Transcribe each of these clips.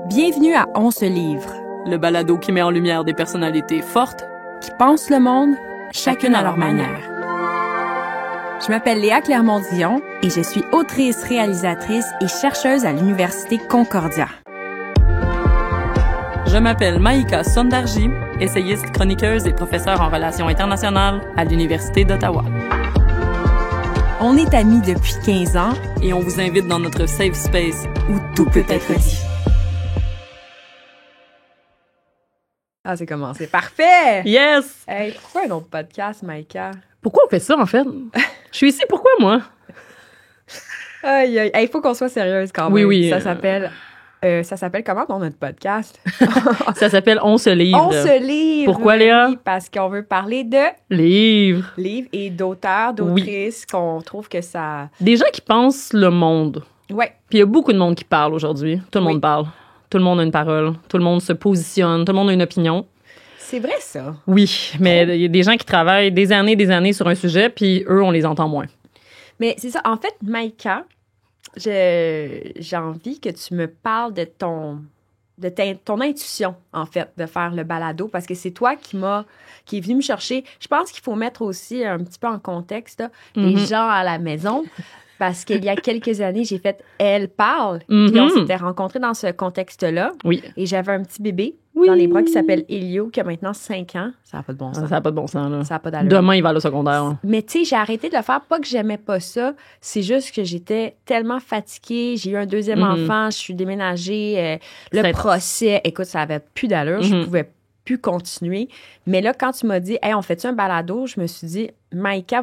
Bienvenue à On se livre, le balado qui met en lumière des personnalités fortes qui pensent le monde, chacune à leur manière. Je m'appelle Léa Clermont-Dion et je suis autrice, réalisatrice et chercheuse à l'Université Concordia. Je m'appelle Maïka Sondarji, essayiste, chroniqueuse et professeure en relations internationales à l'Université d'Ottawa. On est amis depuis 15 ans et on vous invite dans notre safe space où tout peut être dit. Ah, c'est commencé. Parfait! Yes! Hey, pourquoi un autre podcast, Maïka? Pourquoi on fait ça, en fait? Je suis ici, pourquoi, moi? Aïe, aïe. Il faut qu'on soit sérieuse quand même. Oui. Ça s'appelle comment dans notre podcast? Ça s'appelle On se livre. On se livre. Pourquoi, Léa? Oui, parce qu'on veut parler de... Livres. Livres et d'auteurs, d'autrices, qu'on trouve que ça... Des gens qui pensent le monde. Ouais. Puis il y a beaucoup de monde qui parle aujourd'hui. Tout le monde parle. Tout le monde a une parole. Tout le monde se positionne. Tout le monde a une opinion. C'est vrai, ça? Oui, mais il y a des gens qui travaillent des années sur un sujet, puis eux, on les entend moins. Mais c'est ça. En fait, Maïka, j'ai envie que tu me parles de ton intuition, en fait, de faire le balado, parce que c'est toi qui est venu me chercher. Je pense qu'il faut mettre aussi un petit peu en contexte là, les gens à la maison. Parce qu'il y a quelques années, j'ai fait « Elle parle ». Puis on s'était rencontrés dans ce contexte-là. Oui. Et j'avais un petit bébé dans les bras qui s'appelle Elio, qui a maintenant 5 ans. Ça n'a pas de bon sens. Ça n'a pas de bon sens, là. Ça n'a pas d'allure. Demain, il va aller au secondaire. Là. Mais tu sais, j'ai arrêté de le faire. Pas que j'aimais pas ça. C'est juste que j'étais tellement fatiguée. J'ai eu un deuxième enfant. Je suis déménagée. Le procès, écoute, ça avait plus d'allure. Je pouvais plus continuer. Mais là, quand tu m'as dit « Hey, on fait-tu un balado? » Je me suis dit « Maïka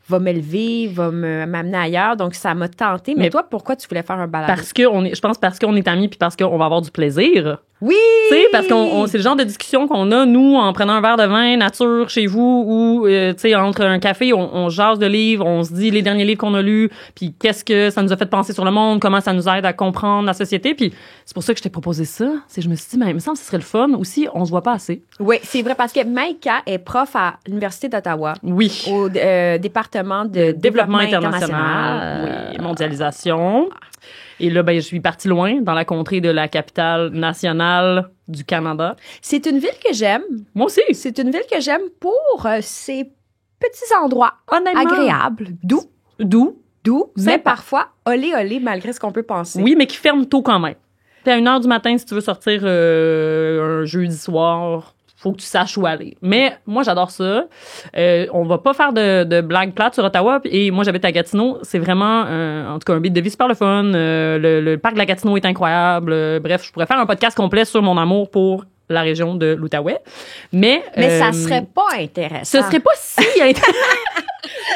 va m'élever, va m'amener ailleurs. » Donc, ça m'a tenté. Mais toi, pourquoi tu voulais faire un balado? Je pense parce qu'on est amis puis parce qu'on va avoir du plaisir. Oui! Tu sais, parce que c'est le genre de discussion qu'on a, nous, en prenant un verre de vin, nature, chez vous, ou, tu sais, entre un café, on jase de livres, on se dit les derniers livres qu'on a lus, puis qu'est-ce que ça nous a fait penser sur le monde, comment ça nous aide à comprendre la société. Puis c'est pour ça que je t'ai proposé ça. Je me suis dit, mais il me semble que ce serait le fun. Aussi, on se voit pas assez. Oui, c'est vrai, parce que Maïka est prof à l'Université d'Ottawa. Oui. Au département de développement international. Oui, mondialisation. Et là, je suis partie loin, dans la contrée de la capitale nationale du Canada. C'est une ville que j'aime. Moi aussi. C'est une ville que j'aime pour ses petits endroits agréables. Doux. Mais parfois, olé, malgré ce qu'on peut penser. Oui, mais qui ferme tôt quand même. Puis à 1h du matin, si tu veux sortir un jeudi soir, faut que tu saches où aller. Mais moi, j'adore ça. On va pas faire de blagues plates sur Ottawa. Et moi, j'habite à Gatineau. C'est vraiment, en tout cas, un beat de vie super le fun. Le parc de la Gatineau est incroyable. Bref, je pourrais faire un podcast complet sur mon amour pour la région de l'Outaouais. Mais ça serait pas intéressant. Ce serait pas si intéressant.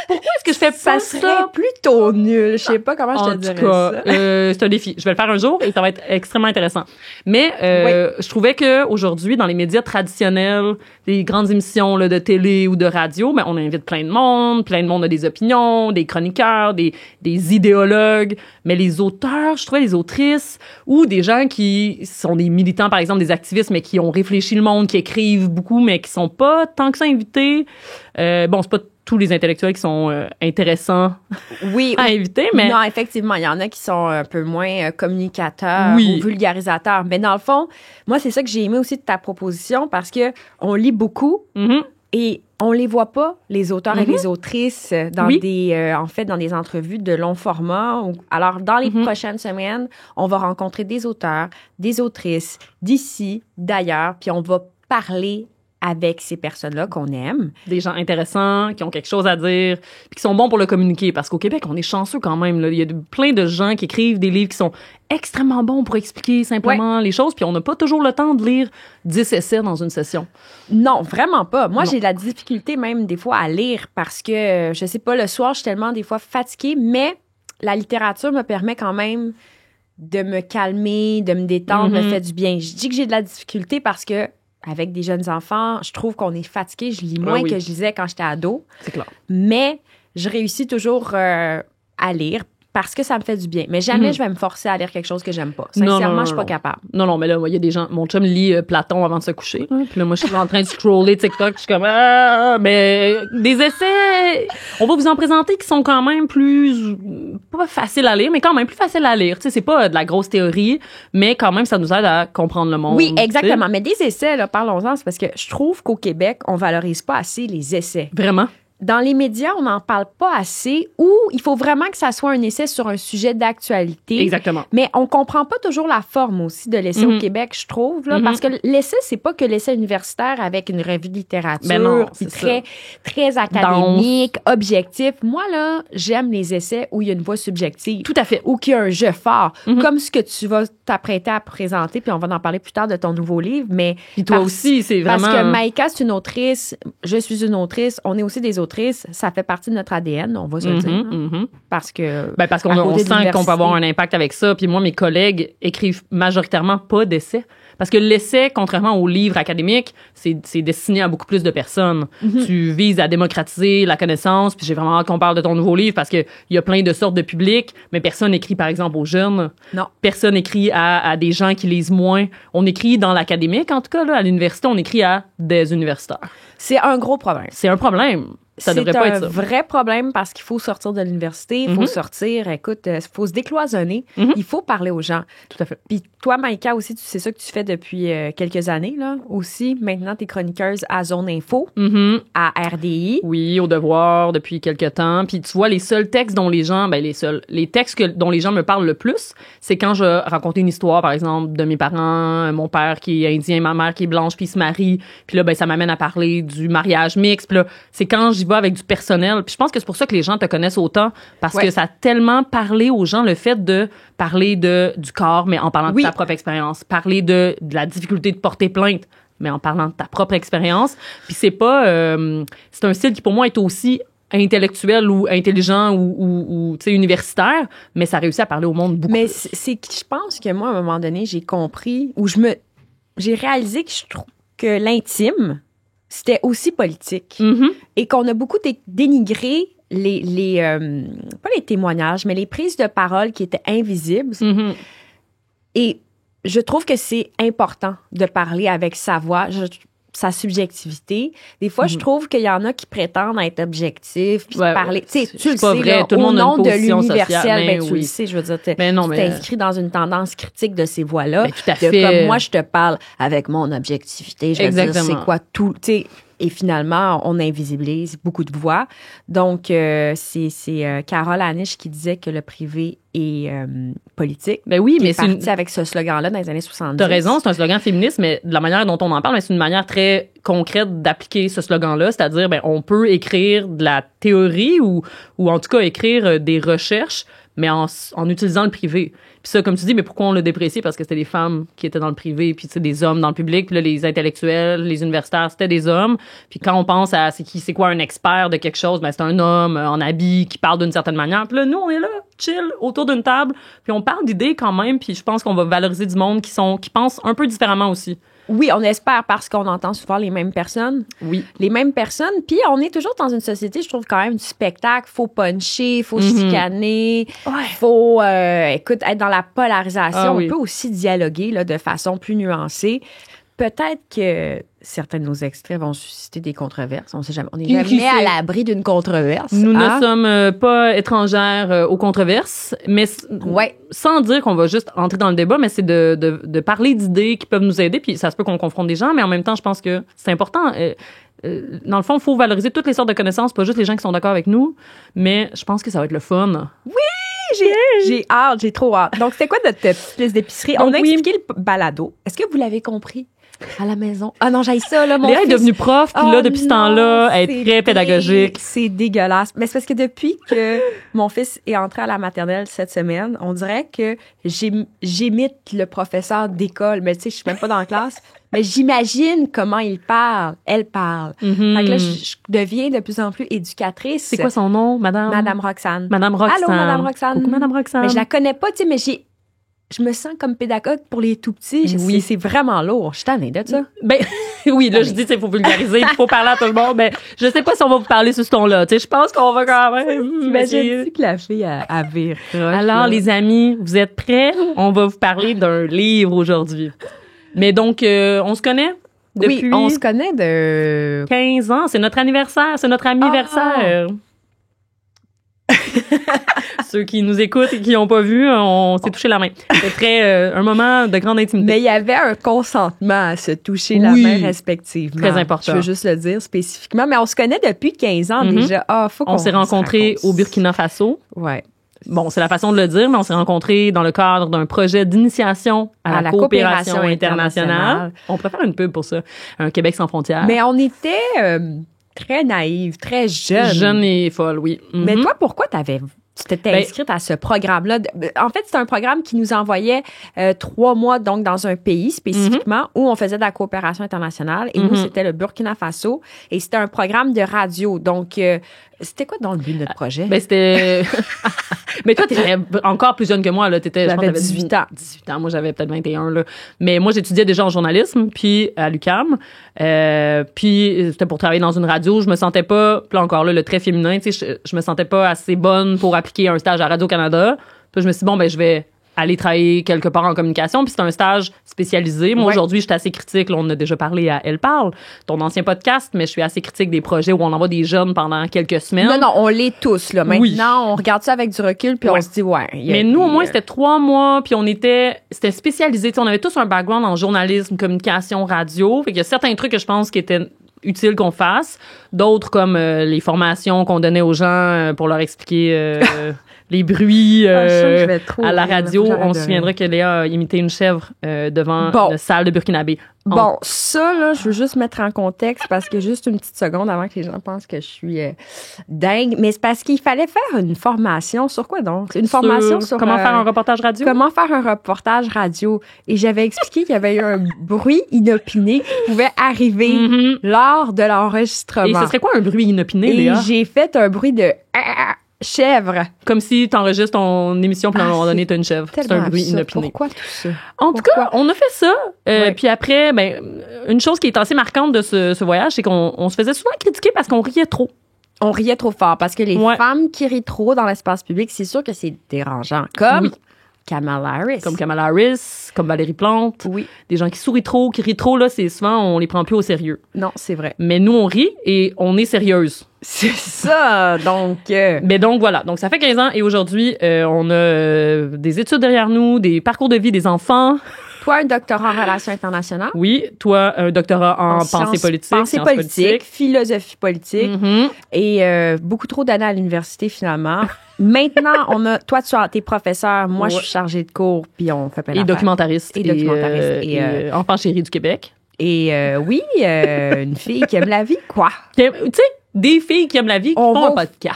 Pourquoi est-ce que je fais pas ça? Ça serait plutôt nul. Je sais pas comment je te dirais ça. C'est un défi. Je vais le faire un jour et ça va être extrêmement intéressant. Mais je trouvais que aujourd'hui, dans les médias traditionnels, les grandes émissions là, de télé ou de radio, on invite plein de monde a des opinions, des chroniqueurs, des idéologues. Mais les auteurs, je trouvais les autrices ou des gens qui sont des militants, par exemple, des activistes, mais qui ont réfléchi le monde, qui écrivent beaucoup, mais qui sont pas tant que ça invités. C'est pas tous les intellectuels qui sont intéressants à inviter, mais... Non, effectivement, il y en a qui sont un peu moins communicateurs ou vulgarisateurs. Mais dans le fond, moi, c'est ça que j'ai aimé aussi de ta proposition parce que on lit beaucoup et on les voit pas, les auteurs et les autrices, dans des entrevues de long format. Alors, dans les prochaines semaines, on va rencontrer des auteurs, des autrices d'ici, d'ailleurs, puis on va parler avec ces personnes-là qu'on aime. Des gens intéressants, qui ont quelque chose à dire, puis qui sont bons pour le communiquer. Parce qu'au Québec, on est chanceux quand même. Là. Il y a plein de gens qui écrivent des livres qui sont extrêmement bons pour expliquer simplement les choses, puis on n'a pas toujours le temps de lire 10 essais dans une session. Non, vraiment pas. Moi, j'ai de la difficulté même des fois à lire parce que, je sais pas, le soir, je suis tellement des fois fatiguée, mais la littérature me permet quand même de me calmer, de me détendre, me fait du bien. Je dis que j'ai de la difficulté parce que avec des jeunes enfants, je trouve qu'on est fatigué. Je lis moins que je lisais quand j'étais ado. C'est clair. Mais je réussis toujours à lire. parce que ça me fait du bien. Mais jamais je vais me forcer à lire quelque chose que j'aime pas. Sincèrement, je suis pas capable. Non, mais là, il y a des gens... Mon chum lit Platon avant de se coucher. Hein, puis là, moi, je suis en train de scroller TikTok. Je suis comme... mais des essais... On va vous en présenter qui sont quand même plus... Pas faciles à lire, mais quand même plus faciles à lire. Tu sais, c'est pas de la grosse théorie, mais quand même, ça nous aide à comprendre le monde. Oui, exactement. T'sais. Mais des essais, là, parlons-en, c'est parce que je trouve qu'au Québec, on valorise pas assez les essais. Vraiment? Dans les médias, on n'en parle pas assez ou il faut vraiment que ça soit un essai sur un sujet d'actualité. Exactement. Mais on comprend pas toujours la forme aussi de l'essai au Québec, je trouve, là, parce que l'essai, c'est pas que l'essai universitaire avec une revue de littérature, très académique, objectif. Moi, là, j'aime les essais où il y a une voix subjective. Tout à fait. Ou qu'il y a un jeu fort, comme ce que tu vas t'apprêter à présenter, puis on va en parler plus tard de ton nouveau livre, mais... Puis toi aussi, c'est vraiment... Parce que Maïka, c'est une autrice, je suis une autrice, on est aussi des autrices, ça fait partie de notre ADN, on va se le dire. Parce que... parce qu'on sent qu'on peut avoir un impact avec ça. Puis moi, mes collègues écrivent majoritairement pas d'essais. Parce que l'essai, contrairement aux livres académiques, c'est destiné à beaucoup plus de personnes. Tu vises à démocratiser la connaissance. Puis j'ai vraiment hâte qu'on parle de ton nouveau livre parce qu'il y a plein de sortes de publics. Mais personne écrit, par exemple, aux jeunes. Non. Personne écrit à des gens qui lisent moins. On écrit dans l'académique, en tout cas, là, à l'université, on écrit à des universitaires. C'est un gros problème. C'est un problème. Ça devrait pas être ça. C'est un vrai problème parce qu'il faut sortir de l'université, il faut sortir, écoute, il faut se décloisonner, il faut parler aux gens. Tout à fait. Puis toi, Maïka, aussi, c'est ça que tu fais depuis quelques années, là, aussi. Maintenant, t'es chroniqueuse à Zone Info, à RDI. Oui, au Devoir, depuis quelques temps. Puis tu vois, les seuls textes dont les gens, les textes dont les gens me parlent le plus, c'est quand je raconte une histoire, par exemple, de mes parents, mon père qui est indien, ma mère qui est blanche, puis ils se marient. Puis là, ça m'amène à parler du mariage mixte. Puis là, c'est quand j'y vais avec du personnel. Puis je pense que c'est pour ça que les gens te connaissent autant, parce que ça a tellement parlé aux gens, le fait de parler du corps, mais en parlant de ta propre expérience, parler de la difficulté de porter plainte, mais en parlant de ta propre expérience. Puis c'est pas... c'est un style qui, pour moi, est aussi intellectuel ou intelligent ou tu sais, universitaire, mais ça réussit à parler au monde beaucoup. Mais c'est que je pense que moi, à un moment donné, j'ai compris, ou j'ai réalisé que je trouve que l'intime, c'était aussi politique. Et qu'on a beaucoup dénigré pas les témoignages, mais les prises de parole qui étaient invisibles. Et je trouve que c'est important de parler avec sa voix, sa subjectivité. Des fois, je trouve qu'il y en a qui prétendent être objectifs, puis parler. Tu sais, tu le sais, là, tout le monde au nom de l'universel, tu le sais, je veux dire, tu t'inscris dans une tendance critique de ces voix-là. Tout à fait. Comme moi, je te parle avec mon objectivité, je veux dire, c'est quoi tout, tu sais. Et finalement, on invisibilise beaucoup de voix. Donc, c'est Carole Anish qui disait que le privé est politique. Ben oui, mais c'est parti avec ce slogan-là dans les années 70. T'as raison, c'est un slogan féministe, mais de la manière dont on en parle, mais c'est une manière très concrète d'appliquer ce slogan-là, c'est-à-dire, on peut écrire de la théorie ou en tout cas écrire des recherches, mais en utilisant le privé. Puis ça, comme tu dis, mais pourquoi on l'a déprécié? Parce que c'était des femmes qui étaient dans le privé, puis tu sais, des hommes dans le public, puis là, les intellectuels, les universitaires, c'était des hommes. Puis quand on pense à c'est quoi un expert de quelque chose, c'est un homme en habit qui parle d'une certaine manière. Puis là, nous, on est là, chill, autour d'une table, puis on parle d'idées quand même, puis je pense qu'on va valoriser du monde qui pensent un peu différemment aussi. Oui, on espère parce qu'on entend souvent les mêmes personnes. Oui. Les mêmes personnes. Puis on est toujours dans une société, je trouve, quand même, du spectacle. Faut puncher, faut chicaner. Faut, écoute, être dans la polarisation. On peut aussi dialoguer là, de façon plus nuancée. Peut-être que certains de nos extraits vont susciter des controverses. On sait jamais. On n'est jamais à l'abri d'une controverse. Nous ne sommes pas étrangères aux controverses, mais sans dire qu'on va juste entrer dans le débat, mais c'est de parler d'idées qui peuvent nous aider. Puis ça se peut qu'on confronte des gens, mais en même temps, je pense que c'est important. Dans le fond, il faut valoriser toutes les sortes de connaissances, pas juste les gens qui sont d'accord avec nous, mais je pense que ça va être le fun. Oui! J'ai hâte, j'ai trop hâte. Donc, c'était quoi notre petite liste d'épicerie? On a expliqué le balado. Est-ce que vous l'avez compris? À la maison. Ah non, j'aille ça, là, mon Léa est devenue prof, puis là, depuis ce temps-là, elle est très pédagogique. C'est dégueulasse. Mais c'est parce que depuis que mon fils est entré à la maternelle cette semaine, on dirait que j'imite le professeur d'école. Mais tu sais, je suis même pas dans la classe. Mais j'imagine comment il parle. Elle parle. Fait que là, je deviens de plus en plus éducatrice. C'est quoi son nom, madame? Madame Roxane. Madame Roxane. Allô, Madame Roxane. Coucou, Madame Roxane. Mais je la connais pas, tu sais, mais je me sens comme pédagogue pour les tout petits. C'est vraiment lourd. Je suis tannée de ça. Oui, là, je dis, il faut vulgariser, il faut parler à tout le monde, mais je sais pas si on va vous parler sur ce ton-là. Tu sais, je pense qu'on va quand même. Imagine que la fille à vire. Alors, les amis, vous êtes prêts? On va vous parler d'un livre aujourd'hui. Mais donc, on se connaît depuis... Oui, on se connaît de... 15 ans. C'est notre anniversaire, c'est notre anniversaire. Ceux qui nous écoutent et qui n'ont pas vu, on s'est touché la main. C'était un moment de grande intimité. Mais il y avait un consentement à se toucher la main respectivement. Très important. Je veux juste le dire spécifiquement. Mais on se connaît depuis 15 ans déjà. On s'est rencontrés au Burkina Faso. Ouais. Bon, c'est la façon de le dire, mais on s'est rencontrés dans le cadre d'un projet d'initiation à la coopération internationale. On pourrait faire une pub pour ça. Un Québec sans frontières. Mais on était très naïve, très jeune. Jeune et folle, oui. Mais toi, pourquoi tu t'étais inscrite à ce programme-là? En fait, c'est un programme qui nous envoyait 3 mois donc dans un pays spécifiquement où on faisait de la coopération internationale. Et nous, c'était le Burkina Faso. Et c'était un programme de radio. Donc, c'était quoi dans le but de notre projet? Ben, c'était... Mais toi, t'étais encore plus jeune que moi, là. J'avais 18 ans. 18 ans. Moi, j'avais peut-être 21, là. Mais moi, j'étudiais déjà en journalisme, puis à l'UQAM. Puis c'était pour travailler dans une radio. Je me sentais pas, puis là encore là, le trait féminin, tu sais, je me sentais pas assez bonne pour appliquer un stage à Radio-Canada. Puis je me suis dit, bon, ben, je vais aller travailler quelque part en communication. Puis c'est un stage spécialisé. Moi, aujourd'hui, je suis assez critique. Là, on a déjà parlé à Elle parle, ton ancien podcast, mais je suis assez critique des projets où on envoie des jeunes pendant quelques semaines. Non, on l'est tous, là. Maintenant, on regarde ça avec du recul, puis on se dit, mais nous, au moins, c'était 3 mois, puis c'était spécialisé. T'sais, on avait tous un background en journalisme, communication, radio. Fait qu'il y a certains trucs que je pense qui étaient utiles qu'on fasse. D'autres, comme les formations qu'on donnait aux gens pour leur expliquer... les bruits à la radio. On se souviendra que Léa a imité une chèvre devant une salle de Burkinabé. Bon, ça, là, je veux juste mettre en contexte parce que juste une petite seconde avant que les gens pensent que je suis dingue. Mais c'est parce qu'il fallait faire une formation sur quoi donc? Une formation sur comment faire un reportage radio? Comment faire un reportage radio. Et j'avais expliqué qu'il y avait eu un bruit inopiné qui pouvait arriver lors de l'enregistrement. Et ce serait quoi un bruit inopiné, Léa? Et j'ai fait un bruit de... chèvre. Comme si t'enregistres ton émission puis à un moment donné t'as une chèvre. C'est un bruit inopiné. Pourquoi tout ça? En tout cas, on a fait ça. Puis après, une chose qui est assez marquante de ce voyage, c'est qu'on se faisait souvent critiquer parce qu'on riait trop. On riait trop fort parce que les femmes qui rient trop dans l'espace public, c'est sûr que c'est dérangeant. Comme Kamala Harris. Comme Kamala Harris, comme Valérie Plante. Oui. Des gens qui sourient trop, qui rient trop, là, c'est souvent, on les prend plus au sérieux. Non, c'est vrai. Mais nous, on rit et on est sérieuse. C'est ça, donc... Mais donc, voilà. Donc, ça fait 15 ans et aujourd'hui, on a des études derrière nous, des parcours de vie des enfants. Toi, un doctorat en relations internationales. Oui. Toi, un doctorat en pensée politique. Pensée politique, philosophie politique. Et beaucoup trop d'années à l'université, finalement. Maintenant, toi, t'es professeur, moi, je suis chargée de cours, puis on fait plein d'affaires. Documentariste. Et enfant chéri du Québec. Et oui, une fille qui aime la vie, quoi. Tu sais, des filles qui aiment la vie qui font un podcast.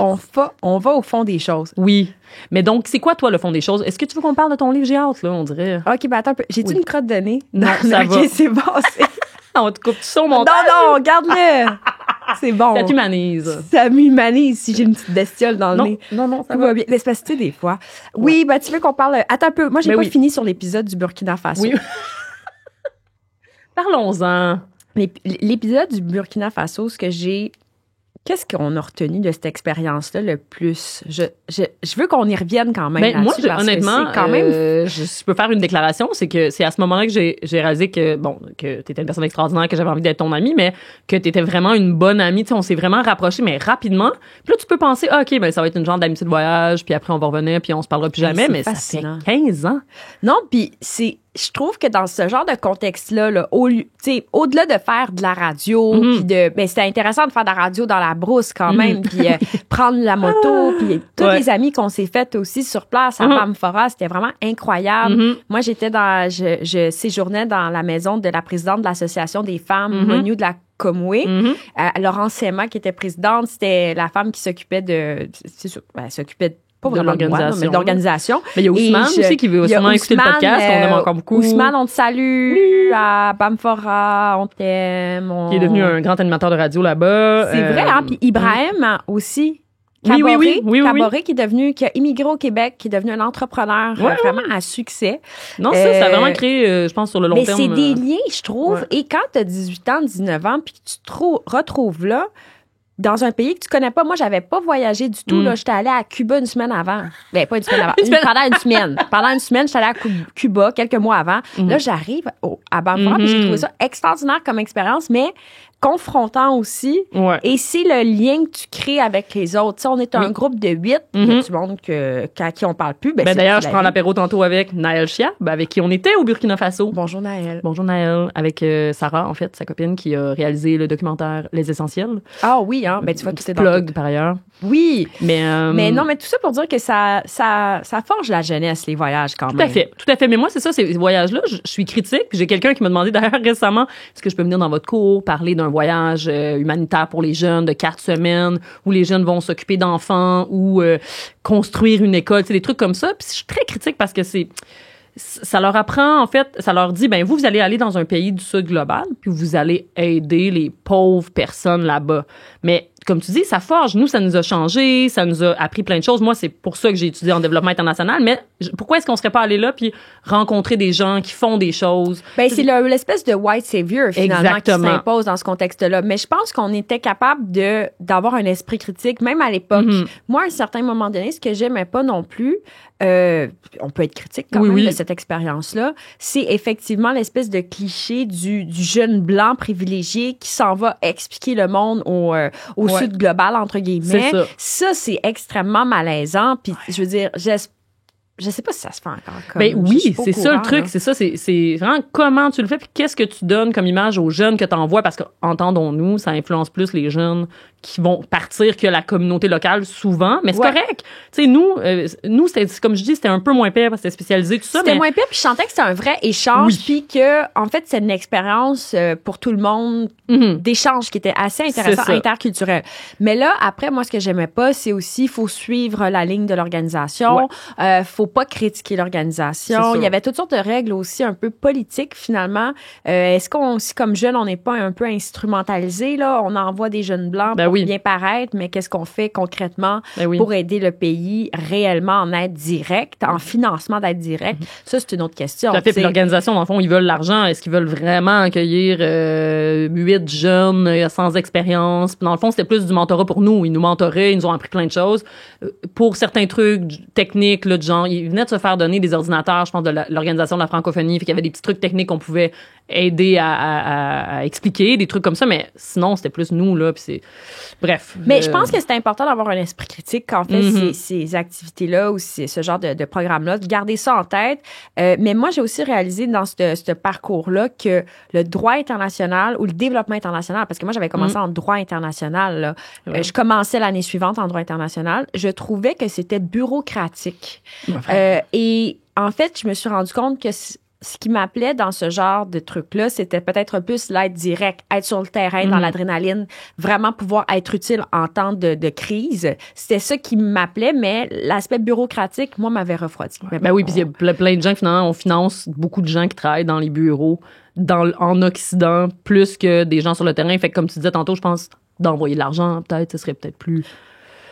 On va au fond des choses. Oui. Mais donc, c'est quoi, toi, le fond des choses? Est-ce que tu veux qu'on parle de ton livre? J'ai hâte, là, on dirait. OK, attends un peu. J'ai-tu une crotte de nez? Non, ça va. OK, c'est bon. On te coupe tout ça au montage. Non, garde-le. C'est bon. Ça t'humanise. Ça m'humanise si j'ai une petite bestiole dans le nez. Non, ça va bien. Mais c'est parce que, tu sais, des fois. Oui, tu veux qu'on parle... Attends un peu. Moi, j'ai pas fini sur l'épisode du Burkina Faso. Oui. Parlons-en. L'épisode du Burkina Faso, qu'est-ce qu'on a retenu de cette expérience-là le plus? Je veux qu'on y revienne quand même. Moi, honnêtement, quand même... je peux faire une déclaration. C'est que c'est à ce moment-là que j'ai réalisé que t'étais une personne extraordinaire, que j'avais envie d'être ton amie, mais que t'étais vraiment une bonne amie. Tu sais, on s'est vraiment rapprochés, mais rapidement. Puis là, tu peux penser, OK, ça va être une genre d'amitié de voyage, puis après, on va revenir, puis on se parlera plus jamais. Mais fascinant. Ça fait 15 ans. Non, puis je trouve que dans ce genre de contexte-là, là, au-delà de faire de la radio, puis c'était intéressant de faire de la radio dans la brousse quand même, puis prendre la moto, puis tous les amis qu'on s'est fait aussi sur place à Bamfora, c'était vraiment incroyable. Moi, je séjournais dans la maison de la présidente de l'association des femmes Moniou de la Comoué. Laurence Sema, qui était présidente, c'était la femme qui s'occupait pas de l'organisation. Mais de l'organisation. Mais il y a Ousmane aussi qui veut sûrement écouter le podcast. On aime encore beaucoup. Ousmane, on te salue. À Bamfora, on t'aime. Qui est devenu un grand animateur de radio là-bas. C'est vrai, hein? Puis Ibrahim aussi. Caboret, qui a immigré au Québec, qui est devenu un entrepreneur vraiment à succès. Non, ça a vraiment créé, je pense, sur le long terme. Mais c'est des liens, je trouve. Ouais. Et quand tu as 18 ans, 19 ans, puis que tu te retrouves là, dans un pays que tu connais pas. Moi, j'avais pas voyagé du tout. Là, j'étais allée à Cuba une semaine avant. Ben, pas une semaine avant. Pendant une semaine. Pendant une semaine, j'étais allée à Cuba quelques mois avant. Là, j'arrive à Bangkok et j'ai trouvé ça extraordinaire comme expérience, mais confrontant aussi. Ouais. Et c'est le lien que tu crées avec les autres. T'sais, on est un groupe de 8. Il y a du monde à qui on parle plus. D'ailleurs, je prends l'apéro tantôt avec Naël Chia, avec qui on était au Burkina Faso. Bonjour Naël. Bonjour Naël. Avec Sarah, en fait, sa copine, qui a réalisé le documentaire Les Essentiels. Ah oui, hein. Ben, tu vois, tout est dans plug, par ailleurs. Oui. Mais non, mais tout ça pour dire que ça forge la jeunesse, les voyages, quand même. Tout à fait. Mais moi, c'est ça, ces voyages-là, je suis critique. Puis j'ai quelqu'un qui m'a demandé d'ailleurs récemment, est-ce que je peux venir dans votre cours parler d'un voyage humanitaire pour les jeunes de 4 semaines où les jeunes vont s'occuper d'enfants ou construire une école, des trucs comme ça. Puis je suis très critique parce que ça leur apprend, en fait, ça leur dit, ben vous allez aller dans un pays du Sud global, puis vous allez aider les pauvres personnes là-bas. Mais comme tu dis, ça forge. Nous, ça nous a changé, ça nous a appris plein de choses. Moi, c'est pour ça que j'ai étudié en développement international. Mais pourquoi est-ce qu'on serait pas allé là puis rencontrer des gens qui font des choses? Ben, c'est l'espèce de white savior, finalement, qui s'impose dans ce contexte-là. Mais je pense qu'on était capable d'avoir un esprit critique, même à l'époque. Moi, à un certain moment donné, ce que j'aimais pas non plus, on peut être critique quand même de cette expérience-là, c'est effectivement l'espèce de cliché du jeune blanc privilégié qui s'en va expliquer le monde au Sud global, entre guillemets. Ça, c'est extrêmement malaisant. Puis, je veux dire, je sais pas si ça se fait encore. Ben oui, c'est ça le truc. C'est ça, c'est vraiment comment tu le fais puis qu'est-ce que tu donnes comme image aux jeunes que tu envoies parce qu'entendons-nous, ça influence plus les jeunes qui vont partir que la communauté locale souvent, mais c'est correct. Tu sais, nous c'était, comme je dis, c'était un peu moins pire parce que c'était spécialisé tout ça. C'était moins pire puis je sentais que c'était un vrai échange puis que en fait c'est une expérience pour tout le monde d'échange qui était assez intéressant, interculturel. Mais là après moi ce que j'aimais pas c'est aussi faut suivre la ligne de l'organisation, faut pas critiquer l'organisation. Il y avait toutes sortes de règles aussi un peu politiques finalement. Est-ce qu'on si comme jeune on n'est pas un peu instrumentalisé là, on envoie des jeunes blancs bien paraître, mais qu'est-ce qu'on fait concrètement pour aider le pays réellement en aide directe, en financement d'aide directe? Ça, c'est une autre question. Tout à fait. Puis l'organisation, dans le fond, ils veulent l'argent. Est-ce qu'ils veulent vraiment accueillir 8 jeunes sans expérience? Puis dans le fond, c'était plus du mentorat pour nous. Ils nous mentoraient, ils nous ont appris plein de choses. Pour certains trucs techniques, là, de genre, ils venaient de se faire donner des ordinateurs, je pense, de l'organisation de la francophonie. Fait qu'il y avait des petits trucs techniques qu'on pouvait aider à expliquer, des trucs comme ça. Mais sinon, c'était plus nous, là. Puis c'est... Bref. Mais je pense que c'est important d'avoir un esprit critique quand on fait ces activités-là ou ce genre de programme-là, de garder ça en tête. Mais moi, j'ai aussi réalisé dans ce parcours-là que le droit international ou le développement international, parce que moi, j'avais commencé en droit international, là. Je commençais l'année suivante en droit international. Je trouvais que c'était bureaucratique. Et en fait, je me suis rendu compte que ce qui m'appelait dans ce genre de truc-là, c'était peut-être plus l'aide directe, être sur le terrain, dans l'adrénaline, vraiment pouvoir être utile en temps de crise. C'était ça qui m'appelait, mais l'aspect bureaucratique, moi, m'avait refroidi. Ben oui, puis il y a plein de gens, finalement, on finance beaucoup de gens qui travaillent dans les bureaux en Occident, plus que des gens sur le terrain. Fait que comme tu disais tantôt, je pense d'envoyer de l'argent, peut-être, ce serait peut-être plus...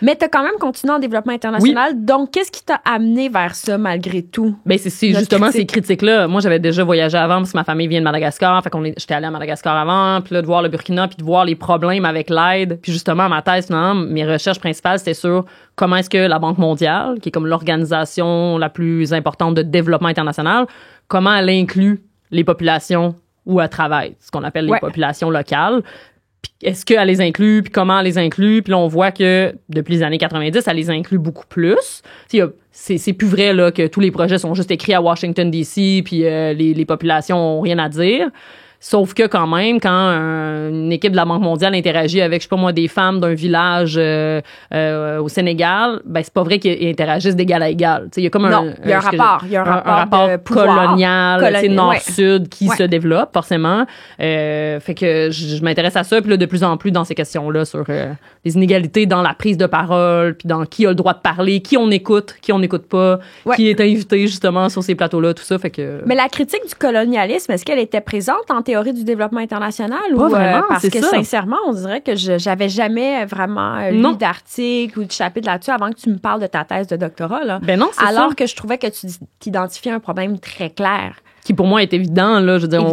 Mais tu as quand même continué en développement international. Donc, qu'est-ce qui t'a amené vers ça malgré tout? Ben c'est justement ces critiques-là. Moi, j'avais déjà voyagé avant parce que ma famille vient de Madagascar. Fait j'étais allée à Madagascar avant. Puis là, de voir le Burkina, puis de voir les problèmes avec l'aide. Puis justement, ma thèse, finalement, mes recherches principales, c'était sur comment est-ce que la Banque mondiale, qui est comme l'organisation la plus importante de développement international, comment elle inclut les populations où elle travaille, ce qu'on appelle les populations locales. Est-ce qu'elle les inclut, puis comment elle les inclut? Puis là, on voit que depuis les années 90, elle les inclut beaucoup plus. C'est plus vrai là que tous les projets sont juste écrits à Washington, D.C., puis les populations ont rien à dire. Sauf que quand même, quand une équipe de la Banque mondiale interagit avec, je sais pas moi, des femmes d'un village au Sénégal, ben c'est pas vrai qu'ils interagissent d'égal à égal. Il y a comme un rapport colonial, nord-sud qui se développe forcément. Fait que je m'intéresse à ça, puis là de plus en plus dans ces questions-là sur les inégalités dans la prise de parole, puis dans qui a le droit de parler, qui on écoute pas, qui est invité justement sur ces plateaux-là, tout ça. Fait que. Mais la critique du colonialisme, est-ce qu'elle était présente en tes théorie du développement international? Pas vraiment, parce que ça. Sincèrement, on dirait que j'avais jamais vraiment lu d'article ou de chapitre là-dessus avant que tu me parles de ta thèse de doctorat. Là. Ben non, c'est Alors ça. que je trouvais que tu identifiais un problème très clair. Qui pour moi est évident, là. Je veux dire,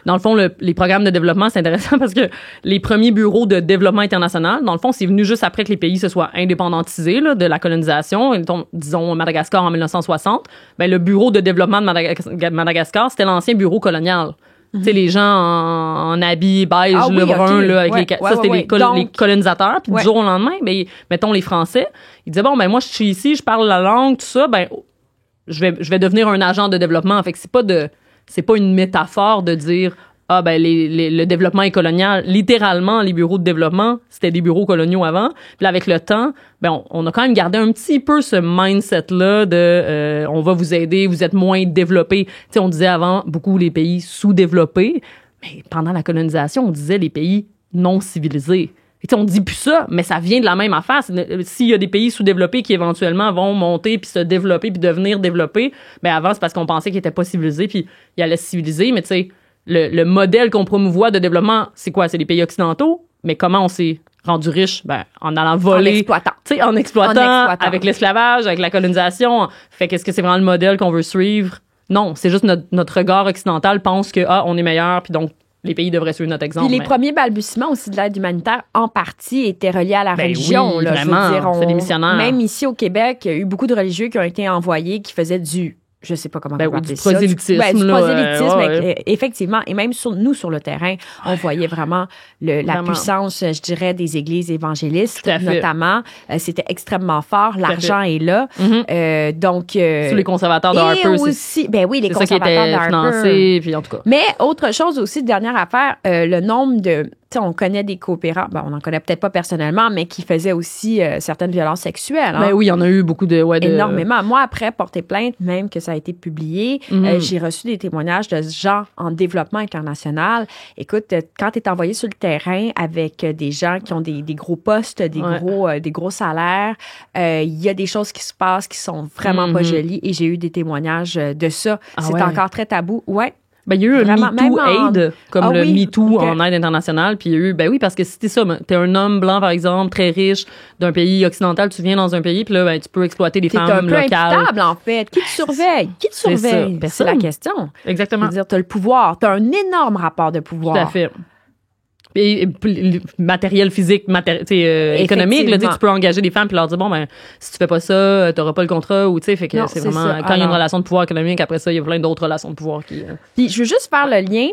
dans le fond, les programmes de développement, c'est intéressant parce que les premiers bureaux de développement international, dans le fond, c'est venu juste après que les pays se soient indépendantisés là, de la colonisation. Disons Madagascar en 1960. Ben, le bureau de développement de Madagascar, c'était l'ancien bureau colonial. Tu sais, les gens en habits beige, brun, là, avec ça, c'était les colonisateurs. Puis du jour au lendemain, ben, mettons les Français, ils disaient, bon, ben, moi, je suis ici, je parle la langue, tout ça, ben, je vais devenir un agent de développement. Fait que c'est pas une métaphore de dire le développement est colonial. Littéralement, les bureaux de développement, c'était des bureaux coloniaux avant. Puis là, avec le temps, ben on a quand même gardé un petit peu ce mindset-là de on va vous aider, vous êtes moins développés. Tu sais, on disait avant beaucoup les pays sous-développés, mais pendant la colonisation, on disait les pays non civilisés. Et on dit plus ça, mais ça vient de la même affaire. S'il y a des pays sous-développés qui éventuellement vont monter puis se développer puis devenir développés, ben avant c'est parce qu'on pensait qu'ils étaient pas civilisés puis ils allaient se civiliser. Mais tu sais, le modèle qu'on promouvoit de développement, c'est quoi? C'est les pays occidentaux. Mais comment on s'est rendu riche? Ben en allant voler, en exploitant, avec l'esclavage, avec la colonisation. Fait qu'est-ce que c'est vraiment le modèle qu'on veut suivre? Non, c'est juste notre regard occidental pense que on est meilleur puis donc les pays devraient suivre notre exemple. Puis les premiers balbutiements aussi de l'aide humanitaire, en partie, étaient reliés à la religion. Oui, là, vraiment, je veux dire, c'est des missionnaires. Même ici au Québec, il y a eu beaucoup de religieux qui ont été envoyés qui faisaient je sais pas comment on du prosélytisme. Du prosélytisme, effectivement. Et même sur le terrain, on voyait vraiment la puissance, je dirais, des églises évangélistes, notamment. C'était extrêmement fort. L'argent est là. Mm-hmm. Donc... Sous les conservateurs de Harper aussi, les conservateurs de Harper. Financé, puis en tout cas. Mais autre chose aussi, dernière affaire, le nombre de... on connaît des coopérants, on n'en connaît peut-être pas personnellement, mais qui faisaient aussi certaines violences sexuelles. Ben oui, il y en a eu beaucoup de... Énormément. Moi, après porter plainte, même que ça a été publié, j'ai reçu des témoignages de gens en développement international. Écoute, quand tu es envoyé sur le terrain avec des gens qui ont des gros postes, des gros salaires, il y a des choses qui se passent qui sont vraiment pas jolies et j'ai eu des témoignages de ça. C'est encore très tabou. Ouais. Ben, il y a eu un MeToo Aid, comme le MeToo en aide internationale. Puis il y a eu, oui, parce que si t'es ça, t'es un homme blanc, par exemple, très riche, d'un pays occidental, tu viens dans un pays, puis là, tu peux exploiter des femmes locales. T'es un peu imputable, en fait. Qui te surveille? C'est la question. Exactement. C'est-à-dire, t'as le pouvoir. T'as un énorme rapport de pouvoir. Tout à fait. Et matériel physique, économique, là, tu peux engager des femmes puis leur dire bon ben si tu fais pas ça, t'auras pas le contrat ou tu sais fait que c'est vraiment ça. Quand il y a une relation de pouvoir économique, après ça il y a plein d'autres relations de pouvoir qui. Puis je veux juste faire le lien.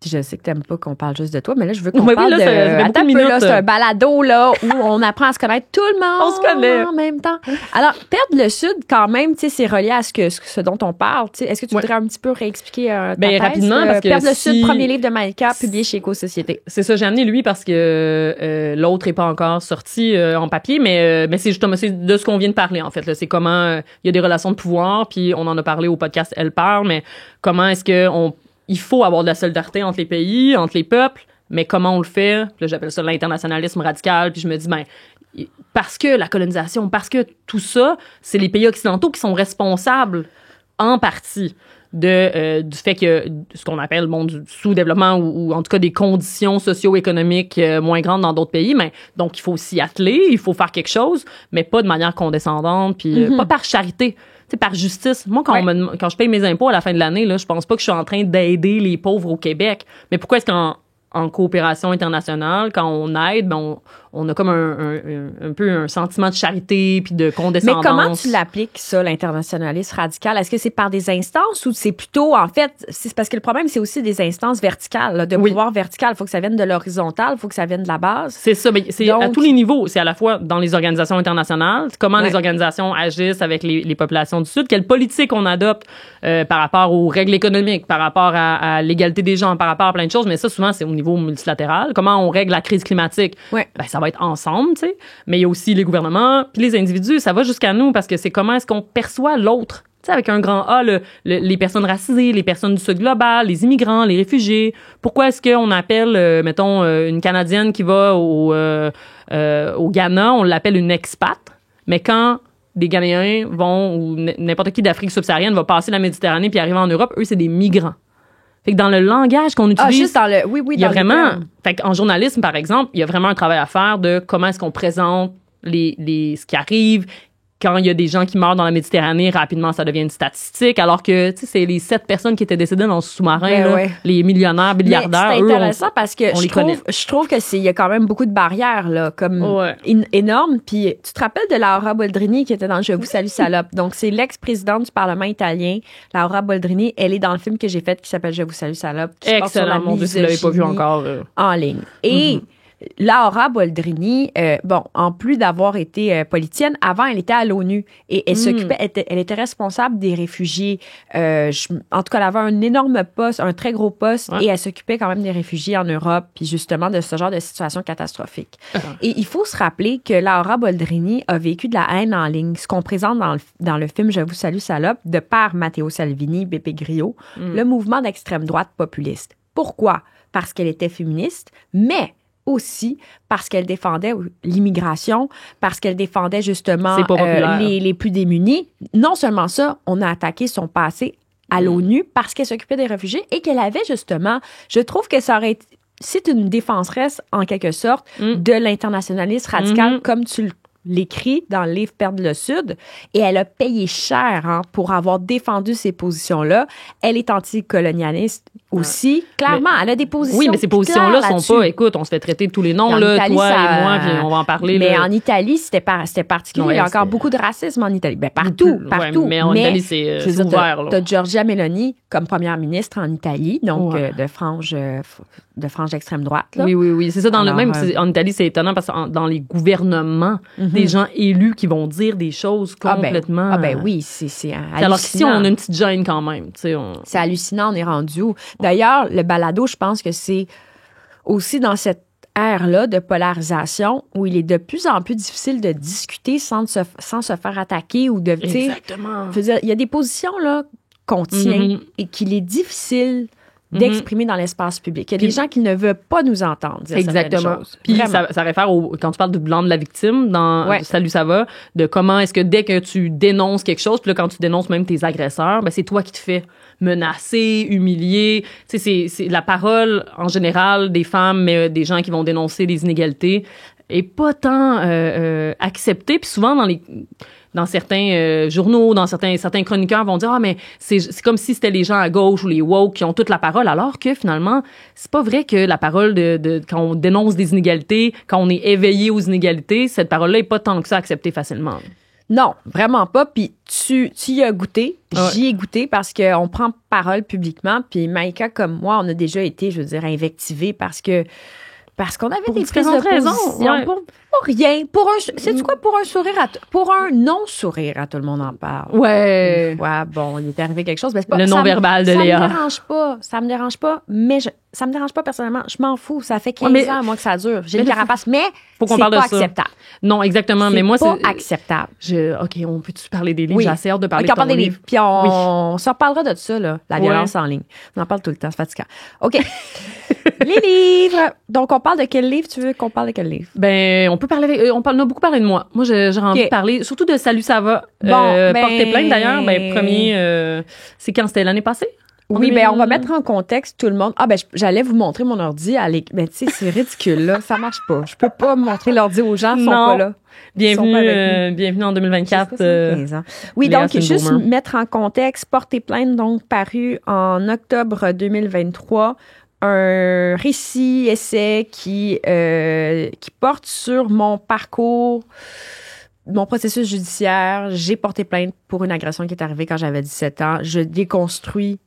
Je sais que t'aimes pas qu'on parle juste de toi, mais là, je veux qu'on parle là, Attends un peu, là, c'est un balado, là, où on apprend à se connaître tout le monde. On se connaît. En même temps. Alors, Perdre le Sud, quand même, tu sais, c'est relié à ce dont on parle. Tu sais, est-ce que tu voudrais un petit peu réexpliquer ta thèse? Rapidement, parce que Perdre le Sud, premier livre de Maïka, publié chez Éco-Société. C'est ça, j'ai amené lui parce que l'autre est pas encore sorti en papier, mais c'est justement de ce qu'on vient de parler, en fait. Là. C'est comment il y a des relations de pouvoir, puis on en a parlé au podcast Elle parle, mais comment est-ce que il faut avoir de la solidarité entre les pays, entre les peuples, mais comment on le fait? Là, j'appelle ça l'internationalisme radical, puis je me dis, parce que la colonisation, parce que tout ça, c'est les pays occidentaux qui sont responsables, en partie, du fait que ce qu'on appelle du sous-développement ou en tout cas des conditions socio-économiques moins grandes dans d'autres pays, mais donc il faut s'y atteler, il faut faire quelque chose, mais pas de manière condescendante, puis pas par charité. sais, par justice. Moi, quand je paye mes impôts à la fin de l'année, là, je pense pas que je suis en train d'aider les pauvres au Québec. Mais pourquoi est-ce qu'en coopération internationale, quand on aide, on a comme un peu un sentiment de charité puis de condescendance. Mais comment tu l'appliques, ça, l'internationalisme radical? Est-ce que c'est par des instances ou c'est plutôt, en fait, c'est parce que le problème, c'est aussi des instances verticales, là, de pouvoir vertical. Il faut que ça vienne de l'horizontale, il faut que ça vienne de la base. C'est ça, mais c'est à tous les niveaux. C'est à la fois dans les organisations internationales, comment les organisations agissent avec les populations du Sud, quelle politique on adopte par rapport aux règles économiques, par rapport à l'égalité des gens, par rapport à plein de choses. Mais ça, souvent, c'est au niveau multilatéral. Comment on règle la crise climatique? Ça va être ensemble, tu sais. Mais il y a aussi les gouvernements, puis les individus, ça va jusqu'à nous parce que c'est comment est-ce qu'on perçoit l'autre. Tu sais, avec un grand A, les personnes racisées, les personnes du Sud global, les immigrants, les réfugiés. Pourquoi est-ce qu'on appelle, mettons, une Canadienne qui va au Ghana, on l'appelle une expat, mais quand des Ghanéens vont, ou n'importe qui d'Afrique subsaharienne va passer la Méditerranée puis arriver en Europe, eux, c'est des migrants. Fait que dans le langage qu'on utilise, juste dans le, oui, il y a dans vraiment, fait qu'en journalisme, par exemple, il y a vraiment un travail à faire de comment est-ce qu'on présente ce qui arrive. Quand il y a des gens qui meurent dans la Méditerranée, rapidement, ça devient une statistique, alors que, tu sais, c'est les 7 personnes qui étaient décédées dans le sous-marin, les millionnaires, milliardaires, c'est intéressant parce que je trouve que il y a quand même beaucoup de barrières, là, comme énormes. Puis, tu te rappelles de Laura Boldrini qui était dans Je vous salue salope. Donc, c'est l'ex-présidente du Parlement italien, Laura Boldrini. Elle est dans le film que j'ai fait qui s'appelle Je vous salue salope. Excellent, mon Dieu, si vous l'avez pas vu encore. En ligne. Et Laura Boldrini, en plus d'avoir été politicienne, avant, elle était à l'ONU et elle s'occupait, elle était responsable des réfugiés. En tout cas, elle avait un énorme poste, un très gros poste, et elle s'occupait quand même des réfugiés en Europe, puis justement de ce genre de situation catastrophique. Et il faut se rappeler que Laura Boldrini a vécu de la haine en ligne, ce qu'on présente dans le film Je vous salue salope, de par Matteo Salvini, Beppe Grillo, le mouvement d'extrême droite populiste. Pourquoi? Parce qu'elle était féministe, mais aussi parce qu'elle défendait l'immigration, parce qu'elle défendait justement les plus démunis. Non seulement ça, on a attaqué son passé à l'ONU parce qu'elle s'occupait des réfugiés et qu'elle avait justement, je trouve que ça aurait été, c'est une défenseresse en quelque sorte de l'internationalisme radical comme tu l'écrit dans le livre Perdre le Sud, et elle a payé cher pour avoir défendu ces positions-là. Elle est anticolonialiste aussi. Clairement, elle a des positions. Oui, mais ces positions-là sont pas, écoute, on se fait traiter de tous les noms, là, Italie, toi et moi, puis on va en parler. Mais là. En Italie, c'était particulier. Il y a encore beaucoup de racisme en Italie. Ben, partout. Ouais, mais en Italie, c'est ouvert. T'as Giorgia Meloni comme première ministre en Italie, donc de frange d'extrême droite. Là. Oui. C'est ça, en Italie, c'est étonnant parce que dans les gouvernements, des gens élus qui vont dire des choses complètement... Oui, c'est hallucinant. Alors qu'ici, on a une petite gêne quand même. C'est hallucinant, on est rendu où? D'ailleurs, le balado, je pense que c'est aussi dans cette ère-là de polarisation où il est de plus en plus difficile de discuter sans se faire attaquer ou de... Exactement. Je veux dire, il y a des positions là qu'on tient et qu'il est difficile d'exprimer dans l'espace public. Il y a des gens qui ne veulent pas nous entendre dire exactement. Puis ça réfère quand tu parles du blanc de la victime dans Salut ça va, de comment est-ce que dès que tu dénonces quelque chose, puis là quand tu dénonces même tes agresseurs, ben c'est toi qui te fais menacer, humilier. Tu sais, c'est la parole en général des femmes, mais des gens qui vont dénoncer les inégalités est pas tant acceptée. Puis souvent dans certains journaux, dans certains chroniqueurs vont dire mais c'est comme si c'était les gens à gauche ou les woke qui ont toute la parole, alors que finalement c'est pas vrai que la parole de quand on dénonce des inégalités, quand on est éveillé aux inégalités, cette parole-là est pas tant que ça acceptée facilement. Non, vraiment pas. Puis tu y as goûté, j'y ai goûté parce qu'on prend parole publiquement. Puis Maïka comme moi, on a déjà été, je veux dire, invectivés parce qu'on avait des prises de position pour rien. Sais-tu quoi? Pour un non-sourire à tout le monde en parle. Ouais. Une fois, il est arrivé quelque chose. Ben, le non-verbal de Léa. Ça me dérange pas, mais ça me dérange pas personnellement. Je m'en fous. Ça fait 15 ans, moi, que ça dure. J'ai une carapace, mais c'est pas acceptable. Non, exactement. Mais moi, c'est pas acceptable. OK, on peut-tu parler des livres? J'ai assez hâte de parler de ton livre. Puis on s'en reparlera de ça, là, la violence en ligne. On en parle tout le temps, c'est fatigant. OK. Les livres. Donc, on parle de quel livre? Tu veux qu'on parle de quel livre? Ben, on a beaucoup parlé de moi. Moi, j'ai envie de parler, surtout de Salut, ça va. Porter plainte, d'ailleurs. Premier, c'est quand? C'était l'année passée? Oui, on va mettre en contexte tout le monde. J'allais vous montrer mon ordi. Ben, tu sais, c'est ridicule, là. Ça marche pas. Je peux pas montrer l'ordi aux gens, ils sont pas là. Bienvenue en 2024. 15 ans. Oui, donc, juste mettre en contexte, Porter plainte, donc, paru en octobre 2023. Un récit, essai qui porte sur mon parcours, mon processus judiciaire. J'ai porté plainte pour une agression qui est arrivée quand j'avais 17 ans. Je déconstruis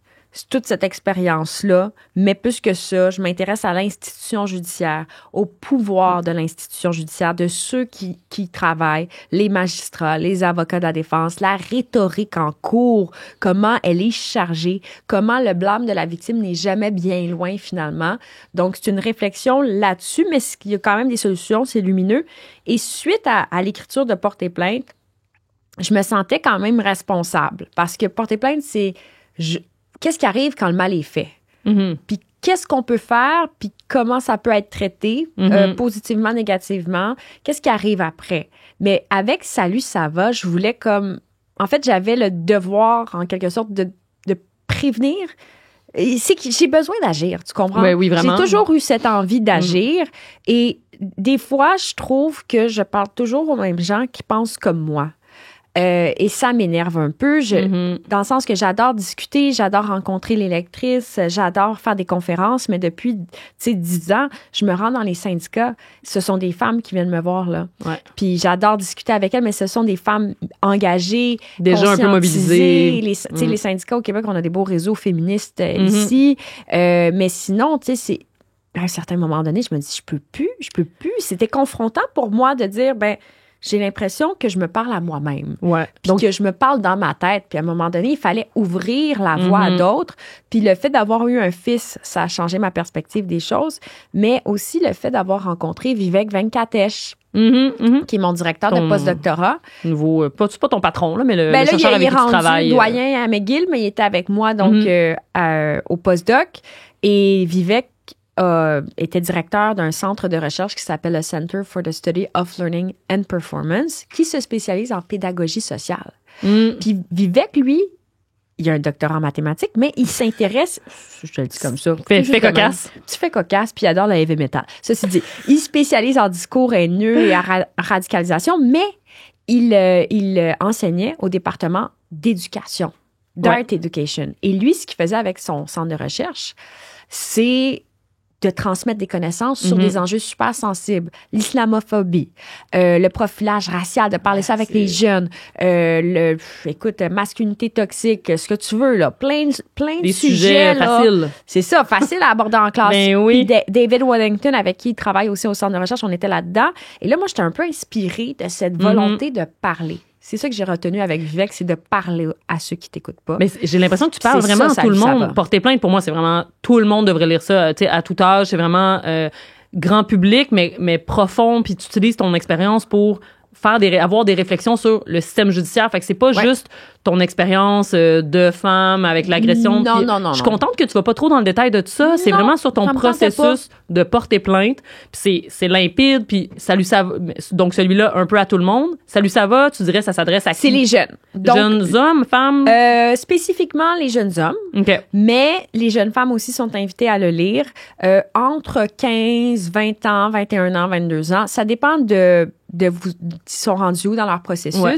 toute cette expérience-là, mais plus que ça, je m'intéresse à l'institution judiciaire, au pouvoir de l'institution judiciaire, de ceux qui travaillent, les magistrats, les avocats de la défense, la rhétorique en cours, comment elle est chargée, comment le blâme de la victime n'est jamais bien loin finalement. Donc, c'est une réflexion là-dessus, mais il y a quand même des solutions, c'est lumineux. Et suite à l'écriture de Porter plainte, je me sentais quand même responsable parce que Porter plainte, c'est... Qu'est-ce qui arrive quand le mal est fait? Puis qu'est-ce qu'on peut faire? Puis comment ça peut être traité, positivement, négativement? Qu'est-ce qui arrive après? Mais avec Salut, ça va, je voulais en fait, j'avais le devoir, en quelque sorte, de prévenir c'est que j'ai besoin d'agir, tu comprends? Ben oui, vraiment. J'ai toujours eu cette envie d'agir et des fois, je trouve que je parle toujours aux mêmes gens qui pensent comme moi. Et ça m'énerve un peu, dans le sens que j'adore discuter, j'adore rencontrer les lectrices, j'adore faire des conférences, mais depuis 10 ans, je me rends dans les syndicats. Ce sont des femmes qui viennent me voir, là. Ouais. Puis j'adore discuter avec elles, mais ce sont des femmes engagées, déjà un peu mobilisées. Les syndicats au Québec, on a des beaux réseaux féministes ici. Mais sinon, tu sais, à un certain moment donné, je me dis, je peux plus. C'était confrontant pour moi de dire, j'ai l'impression que je me parle à moi-même. Ouais. Puis que je me parle dans ma tête. Puis à un moment donné, il fallait ouvrir la voie à d'autres. Puis le fait d'avoir eu un fils, ça a changé ma perspective des choses. Mais aussi le fait d'avoir rencontré Vivek Venkatesh, qui est mon directeur de postdoctorat. Nouveau, pas ton patron, là, mais le là, chercheur avec qui tu travailles. Il est rendu doyen à McGill, mais il était avec moi donc au postdoc. Et Vivek était directeur d'un centre de recherche qui s'appelle le Center for the Study of Learning and Performance, qui se spécialise en pédagogie sociale. Puis Vivek, lui, il a un doctorat en mathématiques, mais il s'intéresse, je te le dis comme ça. Fait cocasse. Tu fais cocasse, puis il adore le heavy metal. Ceci dit, il spécialise en discours haineux et en radicalisation, mais il enseignait au département d'éducation, d'art education. Et lui, ce qu'il faisait avec son centre de recherche, c'est de transmettre des connaissances sur des enjeux super sensibles. L'islamophobie, le profilage racial, de parler ça avec les jeunes, masculinité toxique, ce que tu veux, là. Plein de sujets faciles. C'est ça, facile à aborder en classe. Ben oui. Puis David Wellington, avec qui il travaille aussi au centre de recherche, on était là-dedans. Et là, moi, j'étais un peu inspirée de cette volonté de parler. C'est ça que j'ai retenu avec Vivek, c'est de parler à ceux qui t'écoutent pas. Mais j'ai l'impression que tu parles vraiment à tout le monde. Porter plainte, pour moi, c'est vraiment... Tout le monde devrait lire ça, tu sais, à tout âge. C'est vraiment grand public, mais profond. Puis tu utilises ton expérience pour avoir des réflexions sur le système judiciaire. Fait que c'est pas juste ton expérience de femme avec l'agression. Non. Je suis contente que tu vas pas trop dans le détail de tout ça. C'est vraiment sur ton processus de porter plainte. Puis c'est limpide. Puis salut, ça va. Donc celui-là, un peu à tout le monde. Salut, ça va. Tu dirais, ça s'adresse à qui? C'est les jeunes. Donc, jeunes hommes, femmes? Spécifiquement les jeunes hommes. OK. Mais les jeunes femmes aussi sont invitées à le lire. Entre 15, 20 ans, 21 ans, 22 ans. Ça dépend de vous, ils sont rendus où dans leur processus. Ouais.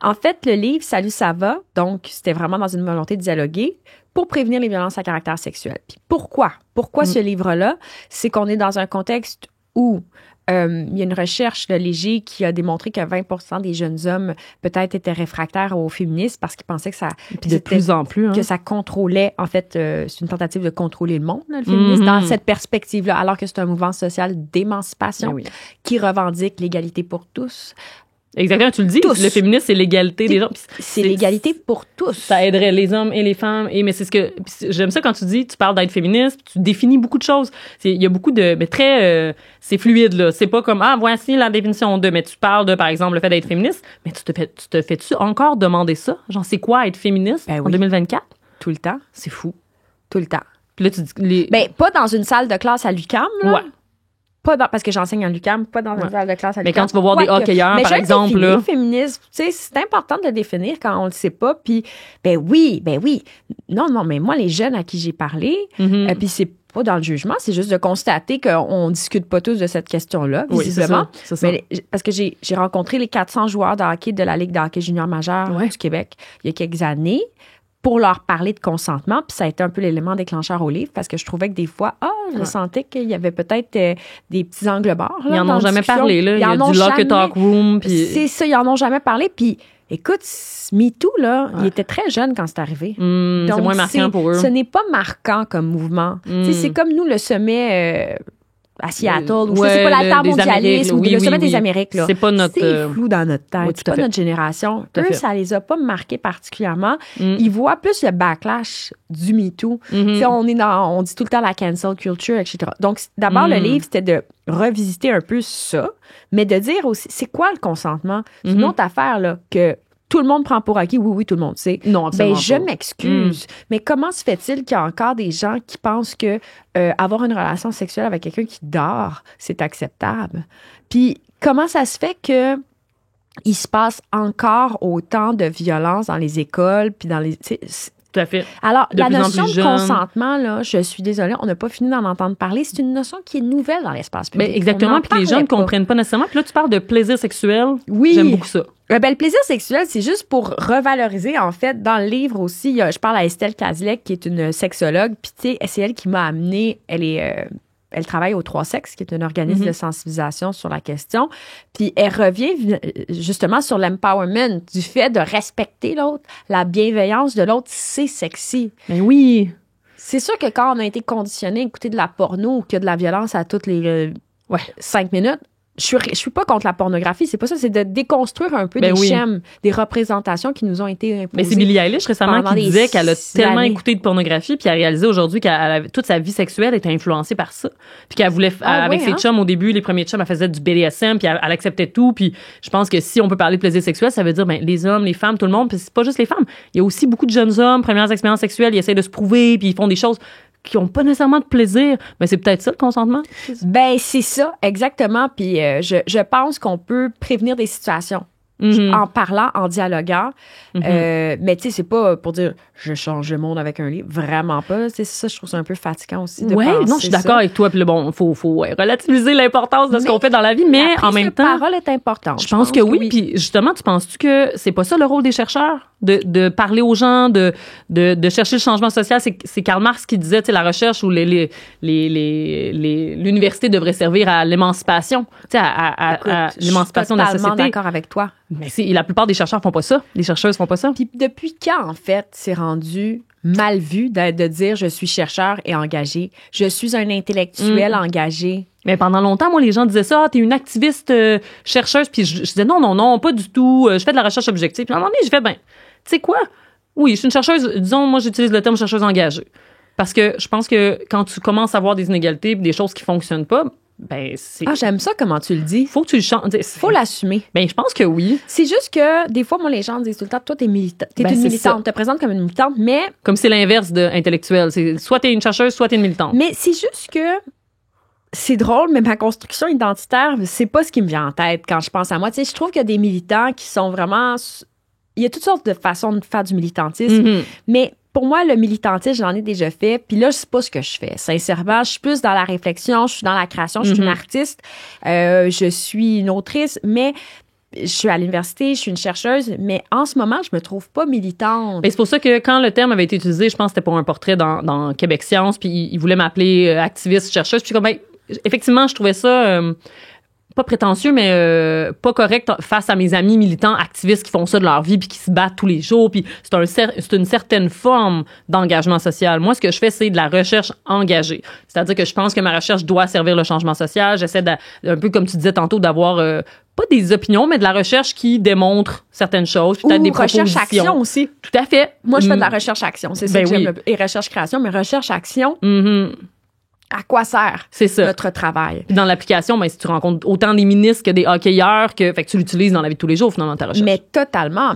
En fait, le livre Salut, ça va, donc c'était vraiment dans une volonté de dialoguer pour prévenir les violences à caractère sexuel. Puis pourquoi ce livre-là? C'est qu'on est dans un contexte où il y a une recherche de Léger qui a démontré que 20% des jeunes hommes peut-être étaient réfractaires au féminisme parce qu'ils pensaient que ça... de plus en plus. Que ça contrôlait, en fait, c'est une tentative de contrôler le monde, là, le féminisme, dans cette perspective-là, alors que c'est un mouvement social d'émancipation qui revendique l'égalité pour tous. Exactement, tu le dis, le féminisme, c'est l'égalité des gens. C'est l'égalité pour tous. Ça aiderait les hommes et les femmes. Mais c'est ce que j'aime ça quand tu dis, tu parles d'être féministe, tu définis beaucoup de choses. Il y a beaucoup de, mais très, c'est fluide là. C'est pas comme voici la définition de. Mais tu parles de, par exemple, le fait d'être féministe. Mais tu te fais-tu encore demander ça? Genre, c'est quoi être féministe en 2024? Tout le temps. C'est fou. Tout le temps. Puis là, tu dis pas dans une salle de classe à l'UQAM, là. Ouais. Parce que j'enseigne à l'UQAM, pas dans une salle de classe à l'UQAM. Mais quand tu vas voir des hockeyeurs, par exemple, là. Le féminisme, tu sais, c'est important de le définir quand on le sait pas. Puis, oui. Non, mais moi, les jeunes à qui j'ai parlé, puis c'est pas dans le jugement, c'est juste de constater qu'on discute pas tous de cette question-là, visiblement. Oui, c'est ça. Mais parce que j'ai rencontré les 400 joueurs de hockey de la Ligue de hockey junior majeur du Québec il y a quelques années, pour leur parler de consentement, puis ça a été un peu l'élément déclencheur au livre, parce que je trouvais que des fois, je sentais qu'il y avait peut-être des petits angles morts. Là, ils en ont jamais parlé, là. Il y a du lock talk room. Puis... C'est ça, ils en ont jamais parlé. Puis, écoute, MeToo, là, il était très jeune quand c'est arrivé. Donc, c'est moins marquant pour eux. Ce n'est pas marquant comme mouvement. C'est comme nous, le sommet... à Seattle, ou c'est pas l'altermondialisme, ou le sommet des Amériques. Là. C'est pas notre... C'est flou dans notre tête. C'est pas notre génération. Eux, ça les a pas marqués particulièrement. Ils voient plus le backlash du MeToo. On dit tout le temps la cancel culture, etc. Donc, d'abord, le livre, c'était de revisiter un peu ça, mais de dire aussi, c'est quoi le consentement? C'est une autre affaire, là, que tout le monde prend pour acquis. Oui, tout le monde sait. Non, absolument je m'excuse. Mais comment se fait-il qu'il y a encore des gens qui pensent que avoir une relation sexuelle avec quelqu'un qui dort, c'est acceptable? Puis, comment ça se fait que il se passe encore autant de violence dans les écoles, puis dans les... Tout à fait. Alors, la notion de consentement, là, je suis désolée, on n'a pas fini d'en entendre parler. C'est une notion qui est nouvelle dans l'espace public. Ben, exactement, puis les gens ne comprennent pas nécessairement. Puis là, tu parles de plaisir sexuel. Oui. J'aime beaucoup ça. Le plaisir sexuel, c'est juste pour revaloriser, en fait. Dans le livre aussi, je parle à Estelle Kazilek, qui est une sexologue. Puis, tu sais, c'est elle qui m'a amenée. Elle travaille au Trois Sexes, qui est un organisme de sensibilisation sur la question. Puis elle revient justement sur l'empowerment, du fait de respecter l'autre, la bienveillance de l'autre, c'est sexy. Mais oui. C'est sûr que quand on a été conditionné à écouter de la porno ou qu'il y a de la violence à toutes les 5 minutes, je suis pas contre la pornographie, c'est pas ça, c'est de déconstruire un peu des schèmes, des représentations qui nous ont été imposées. Mais c'est Billie Eilish récemment qui disait qu'elle a tellement écouté de pornographie puis elle a réalisé aujourd'hui qu'elle toute sa vie sexuelle était influencée par ça. Puis qu'elle voulait avec ses chums au début, les premiers chums, elle faisait du BDSM puis elle acceptait tout, puis je pense que si on peut parler de plaisir sexuel, ça veut dire les hommes, les femmes, tout le monde, puis c'est pas juste les femmes. Il y a aussi beaucoup de jeunes hommes, premières expériences sexuelles, ils essaient de se prouver puis ils font des choses qui n'ont pas nécessairement de plaisir. Mais c'est peut-être ça, le consentement? Ben, c'est ça, exactement. Puis je pense qu'on peut prévenir des situations en parlant, en dialoguant. Mais tu sais, c'est pas pour dire « je change le monde avec un livre ». Vraiment pas. C'est ça, je trouve ça un peu fatigant aussi de penser non, je suis d'accord avec toi. Puis là, bon, faut relativiser l'importance de ce qu'on fait dans la vie, mais en même temps... La parole est importante. Je pense que oui. Puis justement, tu penses-tu que c'est pas ça le rôle des chercheurs? De parler aux gens, de chercher le changement social. C'est Karl Marx qui disait, tu sais, la recherche ou l'université devrait servir à l'émancipation, tu sais, à l'émancipation de la société. Je suis totalement d'accord avec toi. Mais la plupart des chercheurs font pas ça. Les chercheuses font pas ça. Puis depuis quand, en fait, c'est rendu mal vu de dire je suis chercheur et engagé, je suis un intellectuel engagé? Mais pendant longtemps, moi, les gens disaient ça, t'es une activiste chercheuse. Puis je disais non, pas du tout. Je fais de la recherche objective. Puis à un moment donné, je fais tu sais quoi? Oui, je suis une chercheuse. Disons, moi, j'utilise le terme chercheuse engagée. Parce que je pense que quand tu commences à voir des inégalités, des choses qui fonctionnent pas, c'est... Ah, j'aime ça comment tu le dis. Faut que tu le changes. Faut l'assumer. Ben, je pense que oui. C'est juste que, des fois, moi, les gens disent tout le temps, toi, t'es une militante, te présentes comme une militante, mais... Comme c'est l'inverse de intellectuel. C'est soit t'es une chercheuse, soit t'es une militante. Mais c'est juste que... C'est drôle, mais ma construction identitaire, c'est pas ce qui me vient en tête quand je pense à moi. Tu sais, je trouve qu'il y a des militants qui sont vraiment... Il y a toutes sortes de façons de faire du militantisme, mais pour moi, le militantisme, j'en ai déjà fait, puis là, c'est pas ce que je fais. Sincèrement, je suis plus dans la réflexion, je suis dans la création, je suis une artiste, je suis une autrice, mais... Je suis à l'université, je suis une chercheuse, mais en ce moment, je me trouve pas militante. Et c'est pour ça que quand le terme avait été utilisé, je pense que c'était pour un portrait dans Québec Science, puis il voulait m'appeler activiste, chercheuse, puis comme effectivement, je trouvais ça pas prétentieux, mais pas correct face à mes amis militants activistes qui font ça de leur vie puis qui se battent tous les jours. Puis c'est une certaine forme d'engagement social. Moi, ce que je fais, c'est de la recherche engagée. C'est-à-dire que je pense que ma recherche doit servir le changement social. J'essaie un peu comme tu disais tantôt, d'avoir pas des opinions, mais de la recherche qui démontre certaines choses, peut-être des propositions. Recherche-action aussi. Tout à fait. Moi, je fais de la recherche-action. C'est ça que j'aime. Et recherche-création, mais recherche-action... À quoi sert notre travail? Puis dans l'application, si tu rencontres autant des ministres que des hockeyeurs, fait que tu l'utilises dans la vie de tous les jours, finalement, ta recherche. Mais totalement.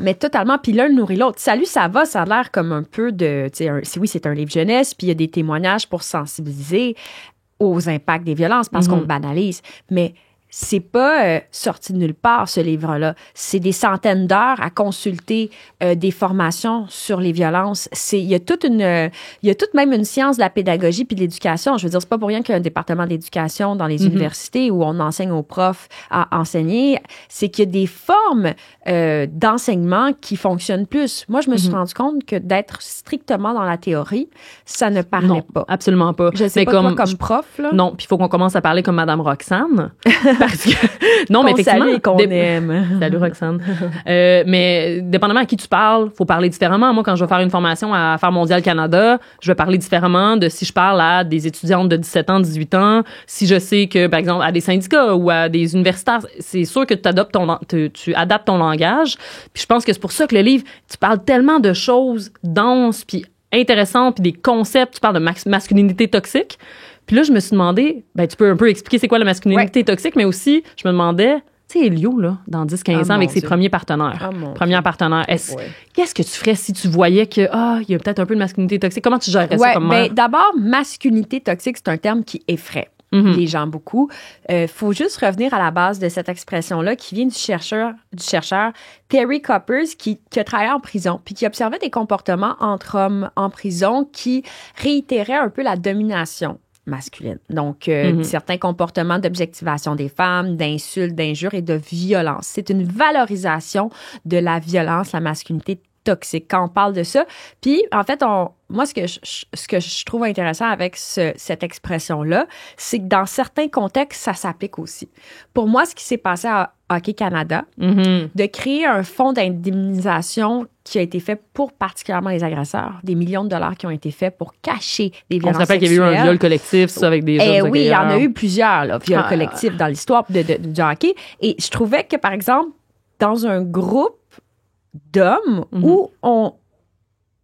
Puis l'un nourrit l'autre. Salut, ça va, ça a l'air comme un peu de... Oui, c'est un livre jeunesse, puis il y a des témoignages pour sensibiliser aux impacts des violences parce qu'on le banalise. Mais c'est pas sorti de nulle part, ce livre-là. C'est des centaines d'heures à consulter des formations sur les violences. Il y a toute même une science de la pédagogie puis de l'éducation. Je veux dire, c'est pas pour rien qu'il y a un département d'éducation dans les universités où on enseigne aux profs à enseigner. C'est qu'il y a des formes d'enseignement qui fonctionnent plus. Moi, je me suis rendu compte que d'être strictement dans la théorie, ça ne parlait pas. Absolument pas. Je sais pas, toi, comme prof, là. Non, puis il faut qu'on commence à parler comme Madame Roxane. Parce que, non, mais effectivement. Salue qu'on aime. Salut, Roxane. Mais, dépendamment à qui tu parles, faut parler différemment. Moi, quand je vais faire une formation à Affaires mondiales Canada, je vais parler différemment de si je parle à des étudiantes de 17 ans, 18 ans. Si je sais que, par exemple, à des syndicats ou à des universitaires, c'est sûr que tu adaptes ton langage. Puis je pense que c'est pour ça que le livre, tu parles tellement de choses denses puis intéressantes puis des concepts. Tu parles de masculinité toxique. Puis là, je me suis demandé, tu peux un peu expliquer c'est quoi la masculinité toxique, mais aussi, je me demandais, tu sais, Elio, là, dans 10-15 ans, avec ses premiers partenaires. Qu'est-ce que tu ferais si tu voyais que, il y a peut-être un peu de masculinité toxique? Comment tu gérerais ça comme mère? D'abord, masculinité toxique, c'est un terme qui effraie. les gens beaucoup. Faut juste revenir à la base de cette expression-là qui vient du chercheur Terry Coppers qui a travaillé en prison puis qui observait des comportements entre hommes en prison qui réitéraient un peu la domination masculine. Donc, certains comportements d'objectivation des femmes, d'insultes, d'injures et de violence. C'est une valorisation de la violence, la masculinité toxique quand on parle de ça. Puis, en fait, moi, ce que je trouve intéressant avec cette expression-là, c'est que dans certains contextes, ça s'applique aussi. Pour moi, ce qui s'est passé à Hockey Canada, de créer un fonds d'indemnisation qui a été fait pour particulièrement les agresseurs, des millions de dollars qui ont été faits pour cacher des violences sexuelles. On se rappelle qu'il y avait eu un viol collectif, ça, avec des jeunes. Oui, il y en a eu plusieurs, là, viols collectifs dans l'histoire du hockey. Et je trouvais que, par exemple, dans un groupe d'hommes où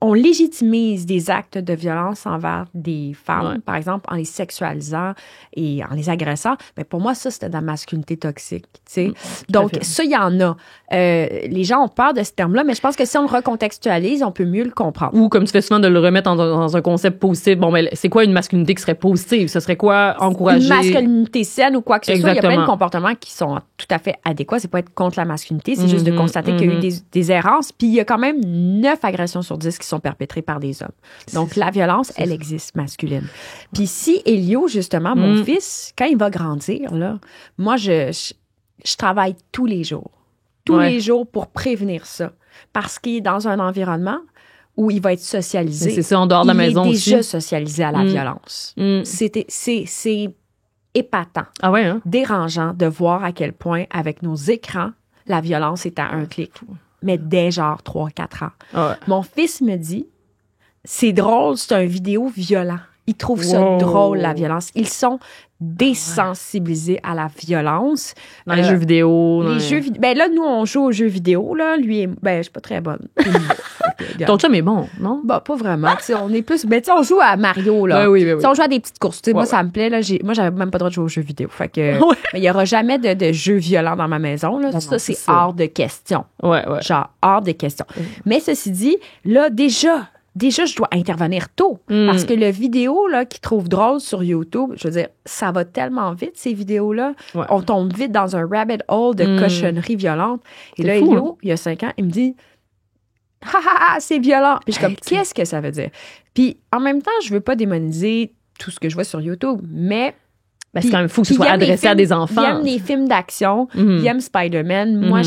on légitimise des actes de violence envers des femmes, par exemple, en les sexualisant et en les agressant, mais pour moi, ça, c'était de la masculinité toxique, tu sais. Donc, ça, il y en a. Les gens ont peur de ce terme-là, mais je pense que si on le recontextualise, on peut mieux le comprendre. Ou, comme tu fais souvent, de le remettre dans un concept positif. Bon, mais c'est quoi une masculinité qui serait positive? Ce serait quoi encourager? Une masculinité saine ou quoi que ce soit. Il y a plein de comportements qui sont tout à fait adéquats. C'est pas être contre la masculinité, c'est juste de constater qu'il y a eu des errances. Puis, il y a quand même 9 agressions sur 10 qui sont perpétrées par des hommes. Donc, la violence, elle existe masculine. Puis si Elio, justement, mon fils, quand il va grandir, là, moi, je travaille tous les jours. Tous les jours pour prévenir ça. Parce qu'il est dans un environnement où il va être socialisé. C'est ça, en dehors de la maison aussi. Il est déjà socialisé à la violence. C'est épatant. Ah ouais, hein? Dérangeant de voir à quel point, avec nos écrans, la violence est à un clic. Mais dès genre 3-4 ans. Ouais. Mon fils me dit, c'est drôle, c'est un vidéo violent. Ils trouvent ça drôle, la violence. Ils sont désensibilisés à la violence. Dans les jeux vidéo. Ben là, nous, on joue aux jeux vidéo. Là. Lui, je suis pas très bonne. Ton chum est bon, non? Bah, pas vraiment. On est plus... Ben, on joue à Mario, là. Oui. On joue à des petites courses. Moi, ça me plaît. Là, moi, j'avais même pas le droit de jouer aux jeux vidéo. Fait que... Mais il y aura jamais de jeux violents dans ma maison. Là. Ça, c'est hors de question. Ouais. Genre, hors de question. Mais ceci dit, là, déjà, je dois intervenir tôt. Parce que le vidéo là, qu'ils trouvent drôle sur YouTube, je veux dire, ça va tellement vite, ces vidéos-là. Ouais. On tombe vite dans un rabbit hole de cochonneries violentes. Et là, Elio, il y a 5 ans, il me dit « Ha, c'est violent! » Puis je suis comme « Qu'est-ce que ça veut dire? » Puis en même temps, je veux pas démoniser tout ce que je vois sur YouTube, mais... C'est quand même fou que ce soit adressé à des enfants. Ils aiment les films d'action. Ils aiment Spider-Man. Moi,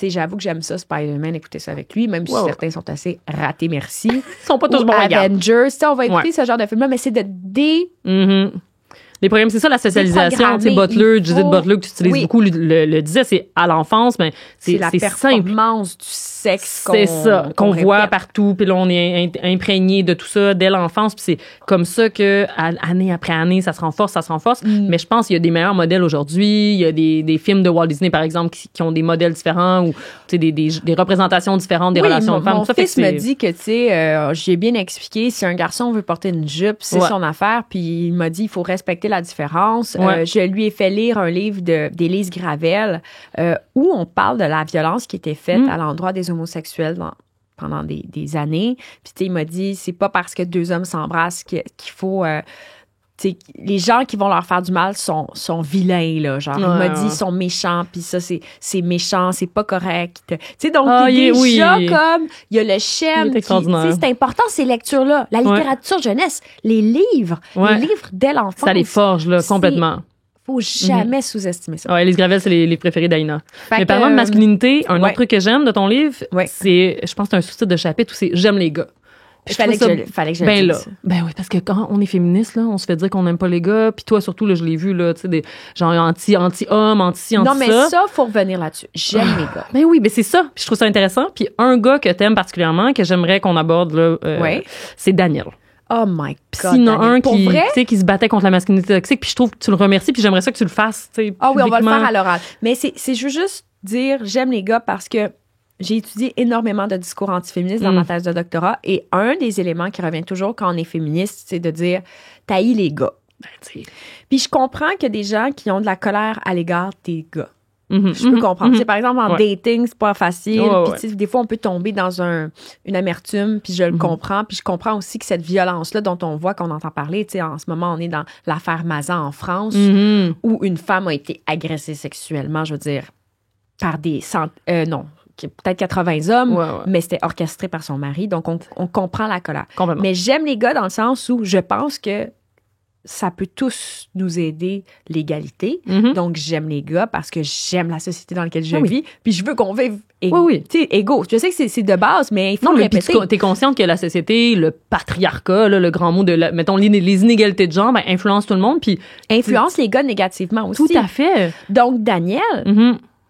j'avoue que j'aime ça, Spider-Man, écouter ça avec lui, même si certains sont assez ratés, merci. Ils sont pas tous bons. Avengers, on va écouter ce genre de film-là, mais c'est de Les programmes, c'est ça, la socialisation. Tu sais, Judith Butler, que tu utilises beaucoup, le disait, c'est à l'enfance, mais c'est la performance du sexe qu'on voit partout, puis là, on est imprégné de tout ça dès l'enfance, puis c'est comme ça que, année après année, ça se renforce. Mais je pense qu'il y a des meilleurs modèles aujourd'hui. Il y a des films de Walt Disney, par exemple, qui ont des modèles différents ou, tu sais, des représentations différentes des relations de femmes. Mon fils me dit que, tu sais, j'ai bien expliqué, si un garçon veut porter une jupe, c'est son affaire, puis il m'a dit, il faut respecter la différence. Je lui ai fait lire un livre d'Élise Gravel où on parle de la violence qui était faite à l'endroit des homosexuels pendant des années. Puis tu sais, il m'a dit, c'est pas parce que 2 hommes s'embrassent qu'il faut... les gens qui vont leur faire du mal sont vilains, là. Genre, il m'a dit, ils sont méchants, puis ça, c'est méchant, c'est pas correct. Tu sais, donc, déjà, comme, il y a le schème. C'est important, ces lectures-là. La littérature jeunesse, les livres dès l'enfance. Ça les forge, là, complètement. Faut jamais sous-estimer ça. Ouais, Élise Gravel, c'est les préférés d'Aïna. Mais parlant de masculinité, un autre truc que j'aime de ton livre, c'est, je pense que c'est un sous-titre de chapitre où c'est « J'aime les gars ». Fallait que je le dise. Ben oui, parce que quand on est féministe, là, on se fait dire qu'on n'aime pas les gars. Puis toi, surtout, là, je l'ai vu, là, tu sais, des genre anti-homme, anti-ça. Non, mais ça, faut revenir là-dessus. J'aime les gars. Ben oui, ben c'est ça. Puis je trouve ça intéressant. Puis un gars que t'aimes particulièrement, que j'aimerais qu'on aborde, là, c'est Daniel. Oh my God. S'il y en a un qui se battait contre la masculinité toxique, puis je trouve que tu le remercies, puis j'aimerais ça que tu le fasses, tu sais. Ah oui, on va le faire à l'oral. Mais je veux juste dire, j'aime les gars parce que j'ai étudié énormément de discours antiféministes dans ma thèse de doctorat, et un des éléments qui revient toujours quand on est féministe, c'est de dire « t'haïs les gars ». Puis je comprends qu'il y a des gens qui ont de la colère à l'égard des gars. Je peux comprendre. Par exemple, en dating, c'est pas facile. Puis des fois, on peut tomber dans une amertume, puis je le comprends. Puis je comprends aussi que cette violence-là dont on voit, qu'on entend parler, en ce moment, on est dans l'affaire Mazan en France, où une femme a été agressée sexuellement, je veux dire, par des peut-être 80 hommes, mais c'était orchestré par son mari. Donc, on comprend la colère. Mais j'aime les gars dans le sens où je pense que ça peut tous nous aider, l'égalité. Donc, j'aime les gars parce que j'aime la société dans laquelle je vis. Puis, je veux qu'on vive égaux. Je sais que c'est de base, mais il faut le répéter. T'es consciente que la société, le patriarcat, le grand mot mettons, les inégalités de genre, influence tout le monde. Puis influence les gars négativement aussi. Tout à fait. Donc,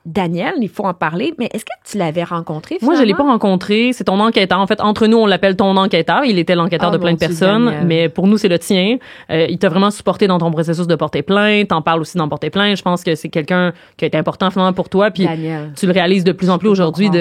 Daniel, il faut en parler, mais est-ce que tu l'avais rencontré finalement? Moi, je l'ai pas rencontré. C'est ton enquêteur. En fait, entre nous, on l'appelle ton enquêteur. Il était l'enquêteur de plein de personnes, Daniel. Mais pour nous, c'est le tien. Il t'a vraiment supporté dans ton processus de porter plainte. T'en parles aussi d'en porter plainte. Je pense que c'est quelqu'un qui a été important finalement pour toi. Puis Daniel, tu le réalises de plus en plus aujourd'hui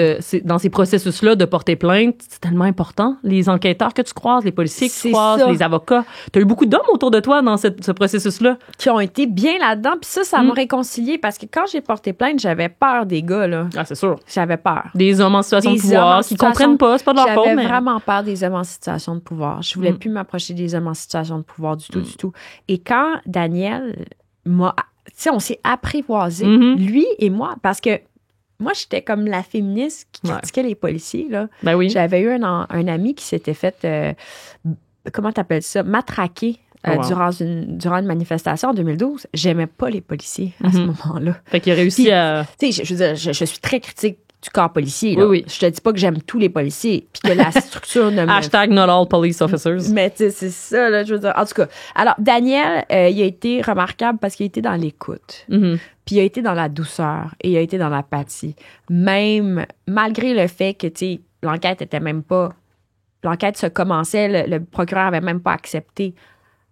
dans ces processus-là de porter plainte. C'est tellement important. Les enquêteurs que tu croises, les policiers que tu croises, les avocats. T'as eu beaucoup d'hommes autour de toi dans ce processus-là. Qui ont été bien là-dedans. Puis ça m'a réconcilié parce que quand j'ai porté plainte, j'avais peur des gars, là. Ah, c'est sûr. J'avais peur. Des hommes en situation de pouvoir qui comprennent pas, c'est pas de leur faute. J'avais vraiment peur des hommes en situation de pouvoir. Je voulais plus m'approcher des hommes en situation de pouvoir du tout. Et quand Daniel m'a... Tu sais, on s'est apprivoisés, lui et moi, parce que moi, j'étais comme la féministe qui critiquait les policiers, là. Ben oui. J'avais eu un ami qui s'était fait... comment t'appelles ça? Matraquer. Durant une manifestation en 2012, j'aimais pas les policiers à ce moment-là. Fait qu'il a réussi à... Tu sais, je veux dire, je suis très critique du corps policier. Là. Oui. Je te dis pas que j'aime tous les policiers, puis que la structure ne me... Hashtag not all police officers. Mais tu sais, c'est ça, là, je veux dire. En tout cas, alors, Daniel, il a été remarquable parce qu'il a été dans l'écoute. Puis il a été dans la douceur et il a été dans l'apathie. Même, malgré le fait que, tu sais, l'enquête se commençait, le procureur avait même pas accepté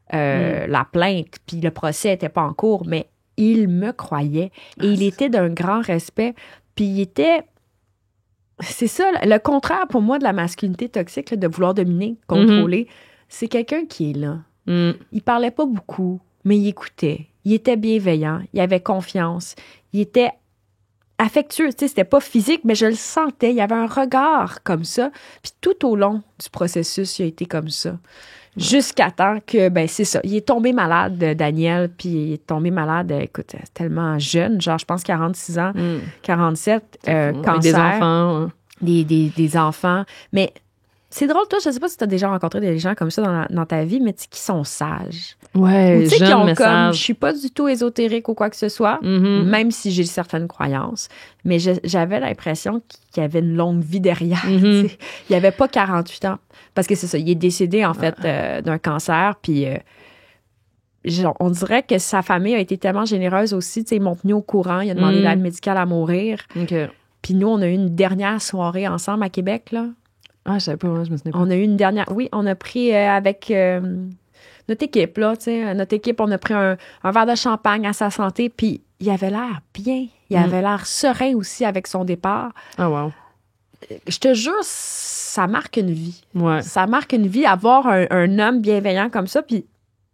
la plainte, puis le procès n'était pas en cours, mais il me croyait et il était d'un grand respect, puis il était... C'est ça, le contraire pour moi de la masculinité toxique, là, de vouloir dominer, contrôler, c'est quelqu'un qui est là. Il parlait pas beaucoup, mais il écoutait. Il était bienveillant, il avait confiance, il était affectueux, tu sais, c'était pas physique, mais je le sentais, il y avait un regard comme ça, puis tout au long du processus, il a été comme ça. Jusqu'à temps que, c'est ça, il est tombé malade, Daniel, puis il est tombé malade, écoute, tellement jeune, genre, je pense 46 ans, 47, cancer. Des enfants. Des enfants. Mais c'est drôle, toi, je sais pas si tu as déjà rencontré des gens comme ça dans ta vie, mais tu sais, qui sont sages. Ouais, tu sais, qui ont mais comme, je suis pas du tout ésotérique ou quoi que ce soit, même si j'ai certaines croyances, mais j'avais l'impression qu'il y avait une longue vie derrière. Il y avait pas 48 ans. Parce que c'est ça, il est décédé, en fait, d'un cancer, puis on dirait que sa famille a été tellement généreuse aussi, tu sais, ils m'ont tenu au courant, il a demandé l'aide médicale à mourir. Puis nous, on a eu une dernière soirée ensemble à Québec, là. Ah, je savais pas, je me souviens pas. On a eu une dernière... Oui, on a pris avec notre équipe, là, tu sais. Notre équipe, on a pris un verre de champagne à sa santé, puis il avait l'air bien. Il avait l'air serein aussi avec son départ. Ah, wow. Je te jure, ça marque une vie. Ouais. Ça marque une vie, avoir un homme bienveillant comme ça, puis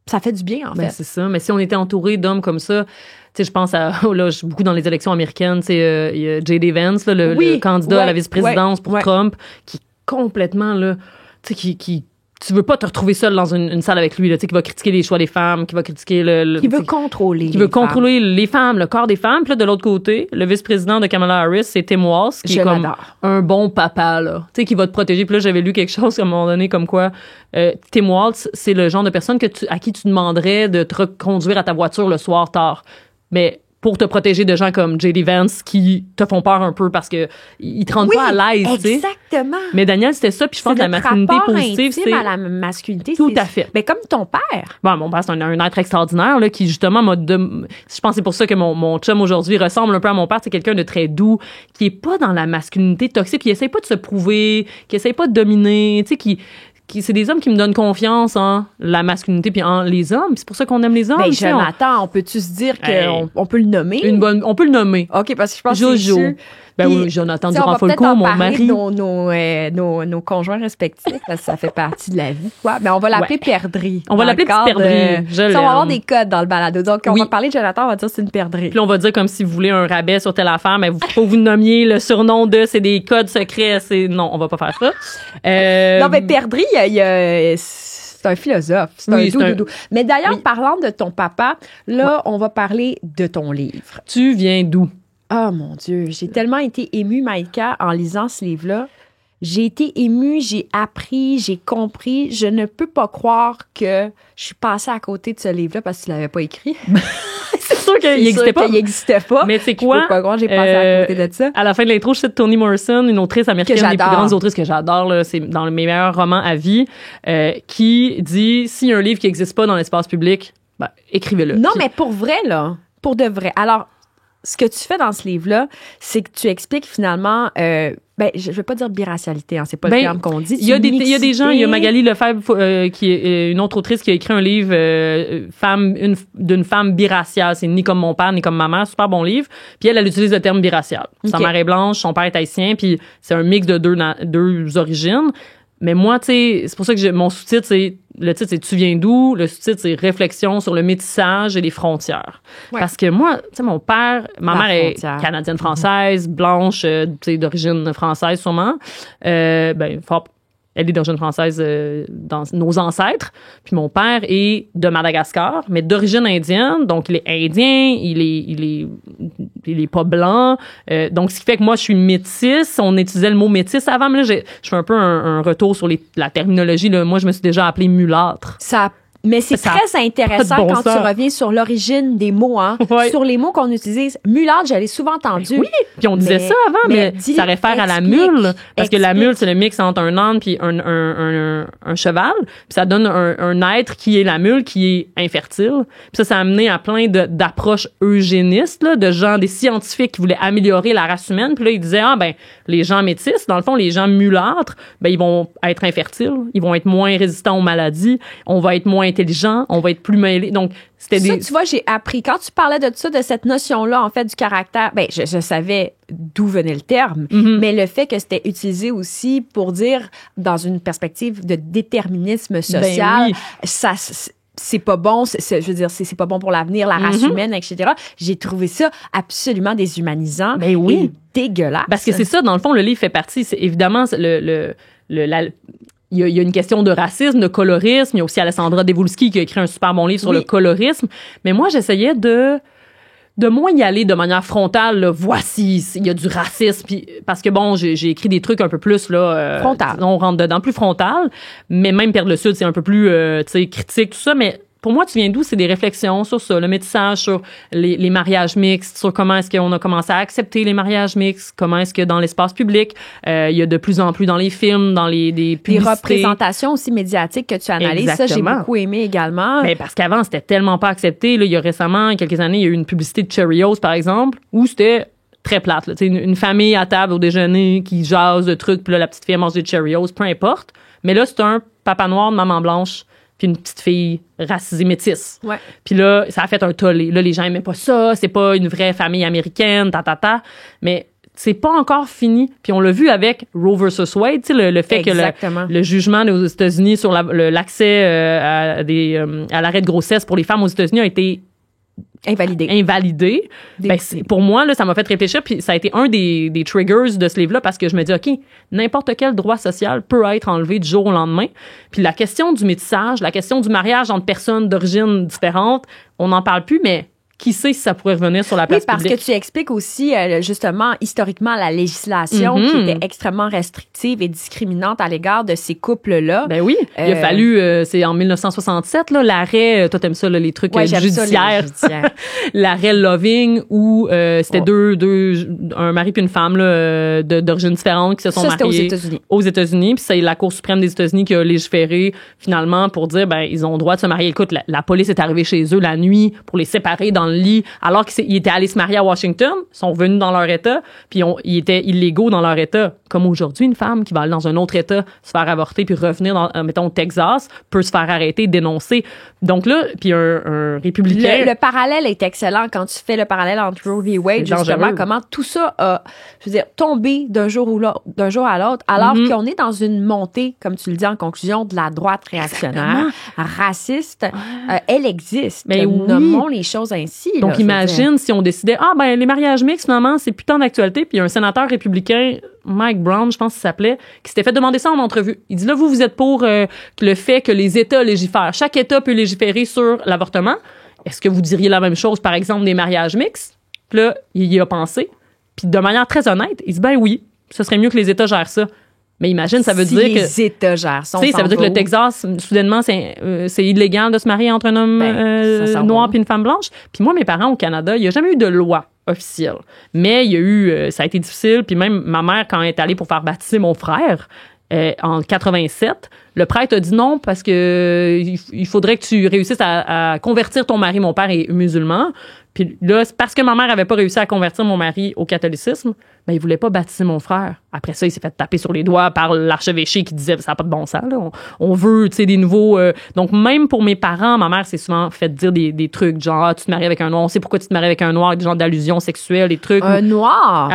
ça fait du bien, en fait. C'est ça. Mais si on était entouré d'hommes comme ça... Tu sais, je pense à, là, beaucoup dans les élections américaines, tu sais, il y a J.D. Vance, là, le candidat à la vice-présidence pour Trump, qui complètement, là, tu sais, qui tu veux pas te retrouver seul dans une salle avec lui, là, tu sais, qui va critiquer les choix des femmes, qui va critiquer qui veut contrôler les femmes, le corps des femmes. Puis là, de l'autre côté, le vice-président de Kamala Harris, c'est Tim Walz, qui est comme un bon papa, là, tu sais, qui va te protéger. Puis là, j'avais lu quelque chose à un moment donné comme quoi Tim Walz, c'est le genre de personne à qui tu demanderais de te reconduire à ta voiture le soir tard. Mais pour te protéger de gens comme J.D. Vance qui te font peur un peu parce que ils te rendent pas à l'aise, tu sais. Exactement. Mais Daniel, c'était ça, puis je pense que la masculinité positive, c'est à la masculinité, tout à fait. Mais comme ton père. Bon, mon père, c'est un être extraordinaire là, qui justement je pense que c'est pour ça que mon chum aujourd'hui ressemble un peu à mon père, c'est quelqu'un de très doux, qui est pas dans la masculinité toxique, qui essaie pas de se prouver, qui essaie pas de dominer, tu sais, qui c'est des hommes qui me donnent confiance en la masculinité puis en les hommes. C'est pour ça qu'on aime les hommes. Ben, Jonathan, on peut-tu se dire qu'on peut le nommer? On peut le nommer. OK, parce que je pense Jojo. que c'est sûr. Ben oui, Jonathan Durand-Folco, mon mari. Nos conjoints respectifs, parce que ça fait partie de la vie, quoi. Mais on va l'appeler perdrix. On va l'appeler petite perdrix. On va avoir des codes dans le balado. Donc, on va parler de Jonathan, on va dire que c'est une perdrix. Puis on va dire comme si vous voulez un rabais sur telle affaire, mais faut vous nommiez le surnom de, c'est des codes secrets. Non, on va pas faire ça. Non, mais perdrix, c'est un philosophe. C'est un doudou. Mais d'ailleurs, parlant de ton papa, là, on va parler de ton livre. Tu viens d'où? Oh mon Dieu, j'ai tellement été émue, Maïka, en lisant ce livre-là. J'ai été émue, j'ai appris, j'ai compris. Je ne peux pas croire que je suis passée à côté de ce livre-là parce que tu l'avais pas écrit. C'est sûr qu'il n'existait pas. Il n'existait pas. Mais c'est quoi? Je peux pas croire que j'ai passé à côté de ça. À la fin de l'intro, je cite Toni Morrison, une autrice américaine, une des plus grandes autrices que j'adore, là, c'est dans mes meilleurs romans à vie, qui dit, s'il y a un livre qui n'existe pas dans l'espace public, ben, écrivez-le. Non, mais pour vrai, là. Pour de vrai. Alors, ce que tu fais dans ce livre-là, c'est que tu expliques finalement, je vais pas dire biracialité, hein, c'est pas le terme qu'on dit. Il y a des gens, il y a Magali Lefebvre, qui est une autre autrice qui a écrit un livre, d'une femme biraciale. C'est ni comme mon père, ni comme ma mère. Super bon livre. Puis elle utilise le terme biracial. Sa mère est blanche, son père est haïtien, puis c'est un mix de deux origines. Mais moi, tu sais, c'est pour ça que mon sous-titre, le titre, c'est Tu viens d'où? Le sous-titre, c'est Réflexion sur le métissage et les frontières. Ouais. Parce que moi, tu sais, ma mère est canadienne-française, blanche, tu sais, d'origine française sûrement. Fort. Elle est d'origine française dans nos ancêtres. Puis mon père est de Madagascar, mais d'origine indienne. Donc, il est indien, il est pas blanc. Donc, ce qui fait que moi, je suis métisse. On utilisait le mot métisse avant, mais là, je fais un peu un retour sur la terminologie. Là. Moi, je me suis déjà appelée mulâtre. Mais c'est très intéressant quand tu reviens sur l'origine des mots, hein. Ouais. Sur les mots qu'on utilise. Mulâtre, je l'ai souvent entendu. Oui, puis on disait ça avant, mais ça réfère à la mule. Parce que la mule, c'est le mix entre un âne puis un cheval. Puis ça donne un être qui est la mule, qui est infertile. Puis ça a amené à plein d'approches eugénistes, là, de gens, des scientifiques qui voulaient améliorer la race humaine. Puis là, ils disaient, les gens métis, dans le fond, les gens mulâtres, ils vont être infertiles. Ils vont être moins résistants aux maladies. On va être moins intelligent, on va être plus mêlé. Donc, c'était tu vois, j'ai appris. Quand tu parlais de ça, de cette notion-là, en fait, du caractère, je savais d'où venait le terme, mais le fait que c'était utilisé aussi pour dire, dans une perspective de déterminisme social, ça, c'est pas bon, je veux dire, c'est pas bon pour l'avenir, la race humaine, etc. J'ai trouvé ça absolument déshumanisant et dégueulasse. Parce que c'est ça, dans le fond, le livre fait partie, c'est évidemment il y a une question de racisme, de colorisme. Il y a aussi Alessandra Devoulski qui a écrit un super bon livre sur le colorisme. Mais moi, j'essayais de moins y aller de manière frontale. Là, voici, il y a du racisme. Puis, parce que bon, j'ai écrit des trucs un peu plus là, frontal. On rentre dedans, plus frontal. Mais même Perdre le Sud, c'est un peu plus critique, tout ça. Mais pour moi, Tu viens d'où? C'est des réflexions sur ça, le métissage, sur les mariages mixtes, sur comment est-ce qu'on a commencé à accepter les mariages mixtes, comment est-ce que dans l'espace public, il y a de plus en plus dans les films, dans des publicités. Les représentations aussi médiatiques que tu analyses. Exactement. Ça, j'ai beaucoup aimé également. Mais parce qu'avant, c'était tellement pas accepté. Là, il y a récemment, quelques années, il y a eu une publicité de Cheerios, par exemple, où c'était très plate. Là. Une famille à table au déjeuner qui jase de trucs, puis là, la petite fille mange des Cheerios, peu importe. Mais là, c'est un papa noir, une maman blanche, puis une petite fille racisée métisse. Ouais. Puis là, ça a fait un tollé. Là, les gens aimaient pas ça, c'est pas une vraie famille américaine, mais c'est pas encore fini. Puis on l'a vu avec Roe versus Wade, tu sais, le fait que le jugement aux États-Unis sur l'accès à l'arrêt de grossesse pour les femmes aux États-Unis a été invalidé. Pour moi, là, ça m'a fait réfléchir, puis ça a été un des triggers de ce livre-là, parce que je me dis, OK, n'importe quel droit social peut être enlevé du jour au lendemain. Puis la question du métissage, la question du mariage entre personnes d'origine différentes, on n'en parle plus, mais qui sait si ça pourrait revenir sur la place publique? Oui, parce que tu expliques aussi, justement, historiquement, la législation qui était extrêmement restrictive et discriminante à l'égard de ces couples-là. Ben oui. Il a fallu, c'est en 1967, là, l'arrêt, toi t'aimes ça, là, les trucs judiciaires. L'arrêt Loving, où c'était un mari puis une femme là, d'origine différente qui se sont mariés aux États-Unis. Puis c'est la Cour suprême des États-Unis qui a légiféré, finalement, pour dire, ils ont le droit de se marier. Écoute, la police est arrivée chez eux la nuit pour les séparer dans dans le lit alors qu'ils étaient allés se marier à Washington, sont revenus dans leur État, puis ils étaient illégaux dans leur État. Comme aujourd'hui, une femme qui va aller dans un autre État se faire avorter puis revenir dans, mettons, au Texas, peut se faire arrêter, dénoncer. Donc là, puis un républicain... Le parallèle est excellent quand tu fais le parallèle entre Roe v. Wade, justement, comment tout ça a, je veux dire, tombé d'un jour à l'autre, alors qu'on est dans une montée, comme tu le dis en conclusion, de la droite réactionnaire, raciste. Elle existe. Mais nommons les choses ainsi. Donc, là, imagine si on décidait, les mariages mixtes, finalement, c'est plus tant d'actualité. Puis il y a un sénateur républicain, Mike Brown, je pense qu'il s'appelait, qui s'était fait demander ça en entrevue. Il dit, là, vous êtes pour le fait que les États légifèrent. Chaque État peut légiférer sur l'avortement. Est-ce que vous diriez la même chose, par exemple, des mariages mixtes? Puis là, il y a pensé. Puis de manière très honnête, il dit, oui, ce serait mieux que les États gèrent ça. Mais imagine, ça veut dire que... les États gèrent ça, ça veut dire que le Texas, soudainement, c'est illégal de se marier entre un homme noir et une femme blanche. Puis moi, mes parents au Canada, il n'y a jamais eu de loi officielle. Mais il y a eu... ça a été difficile. Puis même ma mère, quand elle est allée pour faire baptiser mon frère, en 87, le prêtre a dit non parce que il faudrait que tu réussisses à convertir ton mari. Mon père est musulman. Puis là, parce que ma mère avait pas réussi à convertir mon mari au catholicisme, il voulait pas baptiser mon frère. Après ça, il s'est fait taper sur les doigts par l'archevêché qui disait ça n'a pas de bon sens. Là. On veut, tu sais, des nouveaux... Donc, même pour mes parents, ma mère s'est souvent fait dire des trucs genre, tu te maries avec un noir, on sait pourquoi tu te maries avec un noir, des genres d'allusions sexuelles, des trucs. Un noir?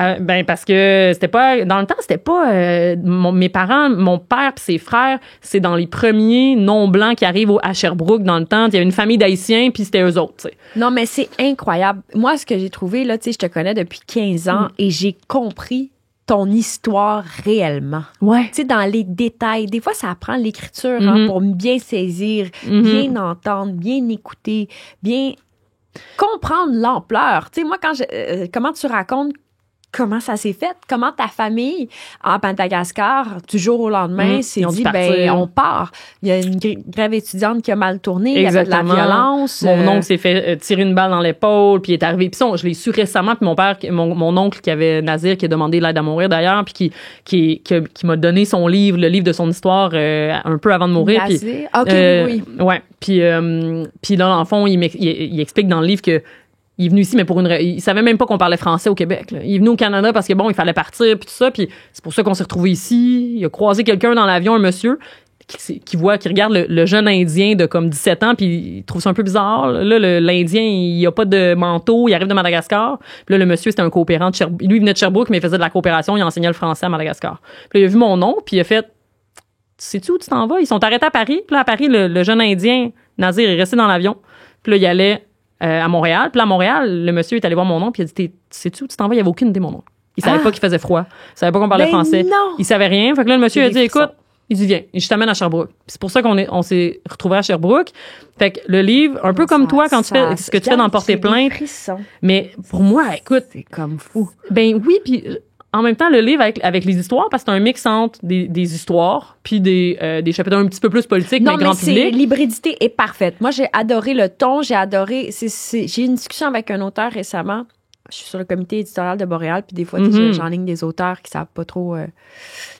Parce que c'était pas... Dans le temps, c'était pas... mes parents, mon père et ses frères, c'est dans les premiers non-blancs qui arrivent à Sherbrooke dans le temps. Il y avait une famille d'Haïtiens, puis c'était eux autres, tu sais. Non, mais c'est incroyable. Moi, ce que j'ai trouvé, là, tu sais, je te connais depuis 15 ans et j'ai compris ton histoire réellement. Ouais. Tu sais, dans les détails. Des fois, ça apprend l'écriture pour bien saisir, bien entendre, bien écouter, bien comprendre l'ampleur. Tu sais, moi, comment tu racontes comment ça s'est fait? Comment ta famille, en Madagascar, du jour au lendemain, s'est dit, on part. Il y a une grève étudiante qui a mal tourné, exactement. Il y avait de la violence. Mon oncle s'est fait tirer une balle dans l'épaule, puis il est arrivé. Puis je l'ai su récemment, puis mon père, mon oncle qui avait Nazir, qui a demandé l'aide à mourir d'ailleurs, puis qui m'a donné son livre, le livre de son histoire, un peu avant de mourir. Nazir? OK, oui. Ouais. Puis là, dans le fond, il explique dans le livre que il est venu ici, mais il savait même pas qu'on parlait français au Québec. Là. Il est venu au Canada parce que, il fallait partir, puis tout ça. Puis c'est pour ça qu'on s'est retrouvés ici. Il a croisé quelqu'un dans l'avion, un monsieur, qui regarde le jeune Indien de comme 17 ans, puis il trouve ça un peu bizarre. Là, l'Indien, il a pas de manteau, il arrive de Madagascar. Puis là, le monsieur, c'était un coopérant de Sherbrooke. Lui, il venait de Sherbrooke, mais il faisait de la coopération, il enseignait le français à Madagascar. Puis là, il a vu mon nom, puis il a fait « Sais-tu où tu t'en vas? » Ils sont arrêtés à Paris. Puis là, à Paris, le jeune Indien, Nazir, est resté dans l'avion. Puis là, il allait à Montréal. Puis là, à Montréal, le monsieur est allé voir mon oncle, puis il a dit sais-tu où tu t'en vas? Il n'y avait aucune idée, mon oncle. Il savait pas qu'il faisait froid. Il savait pas qu'on parlait français. Non. Il savait rien. Fait que là, le monsieur a dit écoute, il dit viens, je t'amène à Sherbrooke. Puis c'est pour ça qu'on s'est retrouvés à Sherbrooke. Fait que le livre, un peu comme toi quand tu fais ce que tu fais dans Porter plainte. Mais pour moi, écoute, c'est comme fou. Ben oui, puis en même temps, le livre avec les histoires, parce que c'est un mix entre des histoires puis des chapitres un petit peu plus politiques, mais grand public. L'hybridité est parfaite. Moi, j'ai adoré le ton, j'ai adoré... j'ai eu une discussion avec un auteur récemment. Je suis sur le comité éditorial de Montréal, puis des fois, j'enligne des auteurs qui savent pas trop...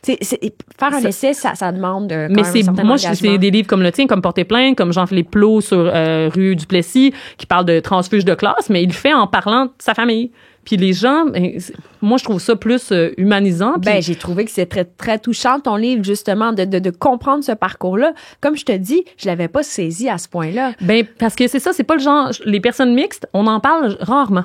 faire un essai, ça demande quand même un certain engagement. C'est des livres comme le tien, comme Porter plainte, comme Jean-Philippe Plot sur rue Duplessis, qui parle de transfuge de classe, mais il le fait en parlant de sa famille. Puis les gens, moi, je trouve ça plus humanisant. J'ai trouvé que c'est très, très touchant, ton livre, justement, de comprendre ce parcours-là. Comme je te dis, je l'avais pas saisi à ce point-là. Parce que c'est ça, c'est pas le genre... Les personnes mixtes, on en parle rarement.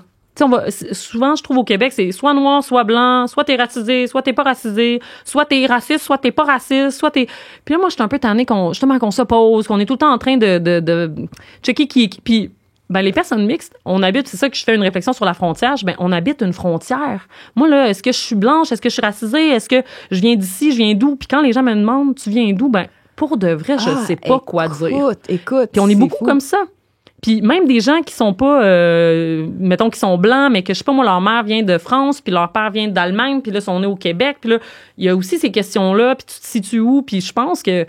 Souvent, je trouve au Québec, c'est soit noir, soit blanc, soit t'es racisé, soit t'es pas racisé, soit t'es raciste, soit t'es pas raciste, soit t'es... Puis là, moi, je suis un peu tannée qu'on s'oppose, qu'on est tout le temps en train de checker qui... Puis, les personnes mixtes, on habite, c'est ça que je fais une réflexion sur la frontière, on habite une frontière. Moi, là, est-ce que je suis blanche? Est-ce que je suis racisée? Est-ce que je viens d'ici? Je viens d'où? Puis quand les gens me demandent, tu viens d'où? Pour de vrai, je sais pas quoi dire. Écoute. Puis on est beaucoup comme ça. Puis même des gens qui sont pas, mettons, qui sont blancs, mais que, je sais pas moi, leur mère vient de France, puis leur père vient d'Allemagne, puis là, ils sont nés au Québec. Puis là, il y a aussi ces questions-là, puis tu te situes où? Puis je pense que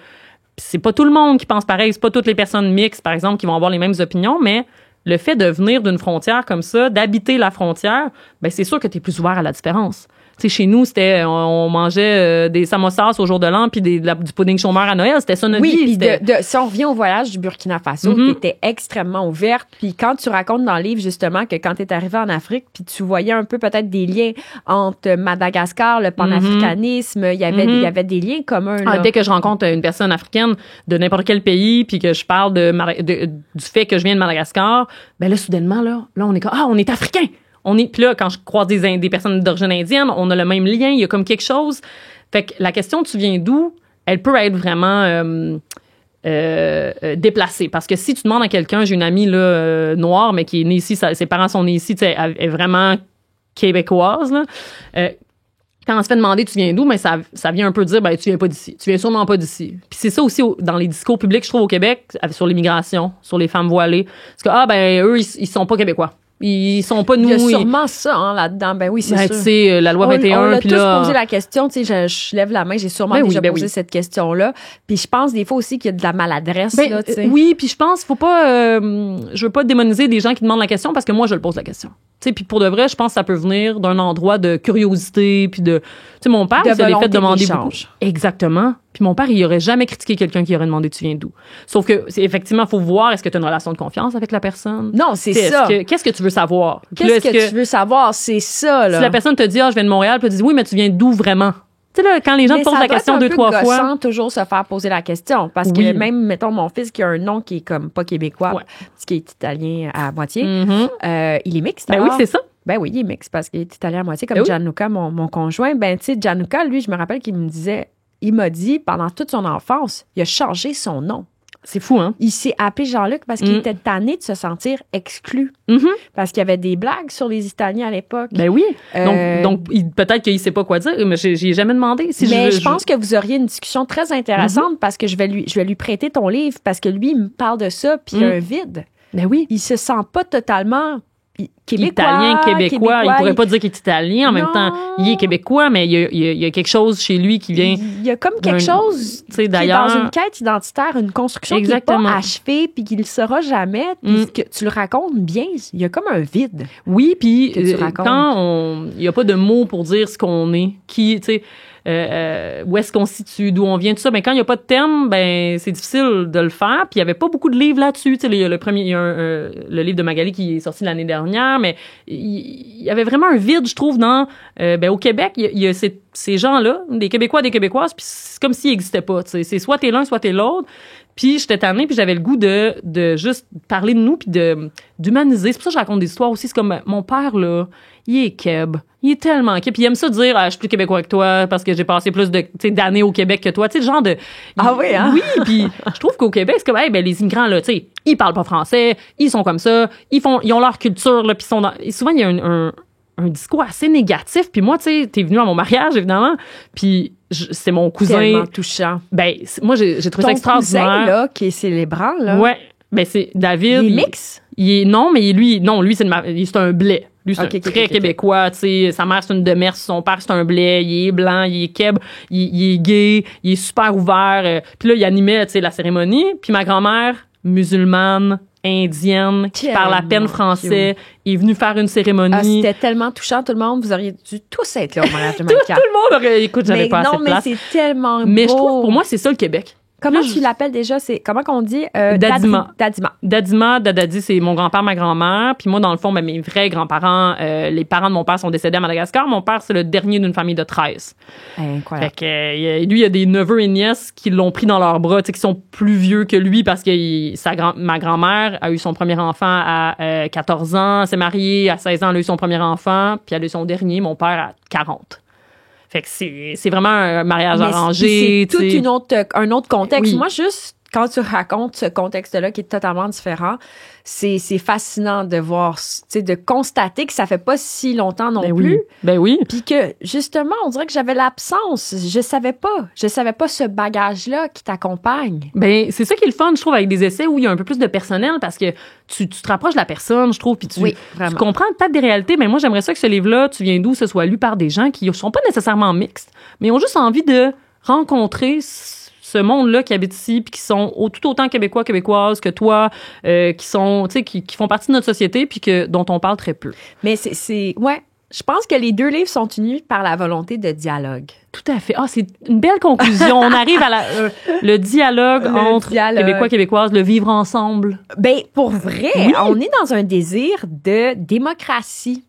c'est pas tout le monde qui pense pareil. C'est pas toutes les personnes mixtes, par exemple, qui vont avoir les mêmes opinions, mais le fait de venir d'une frontière comme ça, d'habiter la frontière, c'est sûr que tu es plus ouvert à la différence. sais, chez nous, c'était, on mangeait des samosas au jour de l'an puis du pudding chômeur à Noël. C'était ça notre vie. Oui, si on revient au voyage du Burkina Faso, t'étais extrêmement ouverte. Puis quand tu racontes dans le livre, justement, que quand t'es arrivée en Afrique, puis tu voyais un peu peut-être des liens entre Madagascar, le panafricanisme, il y avait des liens communs. Là. Dès que je rencontre une personne africaine de n'importe quel pays, puis que je parle du fait que je viens de Madagascar, ben là, soudainement, là, on est comme, on est africain! Puis là, quand je croise des personnes d'origine indienne, on a le même lien, il y a comme quelque chose. Fait que la question tu viens d'où, elle peut être vraiment déplacée. Parce que si tu demandes à quelqu'un, j'ai une amie là, noire, mais qui est née ici, ses parents sont nés ici, elle est vraiment québécoise, là. Quand on se fait demander tu viens d'où, mais ça vient un peu dire tu viens pas d'ici. Tu viens sûrement pas d'ici. Puis c'est ça aussi dans les discours publics, je trouve, au Québec, sur l'immigration, sur les femmes voilées. Parce que eux, ils sont pas québécois. Ils sont pas nous. Il y a sûrement ça là-dedans. Ben oui, c'est sûr. Tu sais, la loi 21. On a tous posé la question. Tu sais, je lève la main. J'ai sûrement déjà posé cette question-là. Puis je pense des fois aussi qu'il y a de la maladresse. Là, tu sais. Oui, puis je pense faut pas. Je veux pas démoniser des gens qui demandent la question parce que moi je le pose la question. Tu sais, puis pour de vrai, je pense que ça peut venir d'un endroit de curiosité puis de. Tu sais, mon père, il s'est fait demander beaucoup. Exactement. Puis mon père, il aurait jamais critiqué quelqu'un qui aurait demandé tu viens d'où. Sauf que effectivement, faut voir est-ce que tu as une relation de confiance avec la personne. Non, c'est ça. Qu'est-ce que tu veux savoir? Qu'est-ce que tu veux savoir? C'est ça, là. Si la personne te dit, je viens de Montréal, puis tu dis, oui, mais tu viens d'où vraiment? Tu sais, là, quand les gens te posent la question 2-3 fois. Sans toujours se faire poser la question. Parce que même, mettons, mon fils qui a un nom qui est comme pas québécois, parce qu'il est italien à moitié, il est mixte. Ben oui, c'est ça. Ben oui, il est mixte parce qu'il est italien à moitié, comme Gianluca, mon conjoint. Ben, tu sais, Gianluca, lui, je me rappelle qu'il m'a dit, pendant toute son enfance, il a changé son nom. C'est fou, hein? Il s'est appelé Jean-Luc parce qu'il était tanné de se sentir exclu. Parce qu'il y avait des blagues sur les Italiens à l'époque. Ben oui. Donc peut-être qu'il sait pas quoi dire, mais j'ai jamais demandé. Mais je pense que vous auriez une discussion très intéressante parce que je vais lui prêter ton livre parce que lui, il me parle de ça, puis il y a un vide. Ben oui. Il se sent pas totalement québécois. Italien, québécois. Il pourrait pas dire qu'il est italien. En même temps, il est québécois, mais il y a quelque chose chez lui qui vient. Il y a comme quelque chose qui est dans une quête identitaire, une construction qui n'est pas achevée, puis qu'il ne le sera jamais, puis que tu le racontes bien. Il y a comme un vide. Oui, puis quand il n'y a pas de mots pour dire ce qu'on est, qui, tu sais. Où est-ce qu'on se situe, d'où on vient, tout ça. Ben, quand il n'y a pas de thème, ben, c'est difficile de le faire. Puis il n'y avait pas beaucoup de livres là-dessus. Tu sais, il y a le livre de Magali qui est sorti l'année dernière, mais il y avait vraiment un vide, je trouve, au Québec, il y a ces gens-là, des Québécois, des Québécoises, puis c'est comme s'ils n'existaient pas. Tu sais, c'est soit t'es l'un, soit t'es l'autre. Puis j'étais tannée, puis j'avais le goût de juste parler de nous, puis d'humaniser. C'est pour ça que je raconte des histoires aussi. C'est comme, mon père, là, il est keb. Il est tellement keb. Puis il aime ça dire, je suis plus québécois que toi parce que j'ai passé plus d'années au Québec que toi. Tu sais, le genre de... oui, hein? Oui, puis je trouve qu'au Québec, c'est comme, les immigrants, là, tu sais, ils parlent pas français, ils sont comme ça, ils ont leur culture, là, puis et souvent, il y a un discours assez négatif. Puis moi, tu sais, t'es venu à mon mariage, évidemment, puis c'est mon cousin. Tellement touchant. Ben, moi, j'ai trouvé ça extraordinaire. Ton cousin, là, qui est célébrant, là. Ouais. Ben, c'est David. Il est mix? Non, mais lui, c'est un blé. Lui, c'est très québécois, tu sais. Sa mère, c'est une Demers, son père, c'est un blé. Il est blanc, il est keb, il est gay, il est super ouvert. Puis là, il animait, tu sais, la cérémonie. Puis ma grand-mère, musulmane, indienne, qui parle à peine français, est venue faire une cérémonie. C'était tellement touchant, tout le monde. Vous auriez dû tous être là au mariage de Maïka. Tout le monde aurait... Écoute, j'avais pas assez de place. Non, mais c'est tellement beau. Mais je trouve, pour moi, c'est ça le Québec. Comment tu l'appelles déjà? Comment qu'on dit? Dadima. Dadima. Dadadi, c'est mon grand-père, ma grand-mère. Puis moi, dans le fond, mes vrais grands-parents, les parents de mon père sont décédés à Madagascar. Mon père, c'est le dernier d'une famille de 13. Incroyable. Fait que lui, il y a des neveux et nièces qui l'ont pris dans leurs bras, tu sais, qui sont plus vieux que lui parce que ma grand-mère a eu son premier enfant à 14 ans, s'est mariée à 16 ans, elle a eu son premier enfant, puis elle a eu son dernier, mon père, à 40. Fait que c'est vraiment un mariage arrangé. C'est tout un autre contexte. Oui. Moi, juste quand tu racontes ce contexte-là qui est totalement différent, c'est fascinant de voir, de constater que ça fait pas si longtemps non plus. Ben oui. Puis que, justement, on dirait que j'avais l'absence. Je savais pas ce bagage-là qui t'accompagne. Ben, c'est ça qui est le fun, je trouve, avec des essais où il y a un peu plus de personnel parce que tu te rapproches de la personne, je trouve, puis tu comprends peut-être des réalités. Mais moi, j'aimerais ça que ce livre-là, tu viens d'où, ce soit lu par des gens qui sont pas nécessairement mixtes, mais ont juste envie de rencontrer ce monde-là qui habite ici puis qui sont tout autant québécois, québécoises que toi, qui sont, tu sais, qui font partie de notre société puis dont on parle très peu. Mais Je pense que les 2 livres sont unis par la volonté de dialogue. Tout à fait. Ah, c'est une belle conclusion. On arrive à le dialogue entre Québécois, Québécoises, le vivre ensemble. Ben, pour vrai, on est dans un désir de démocratie.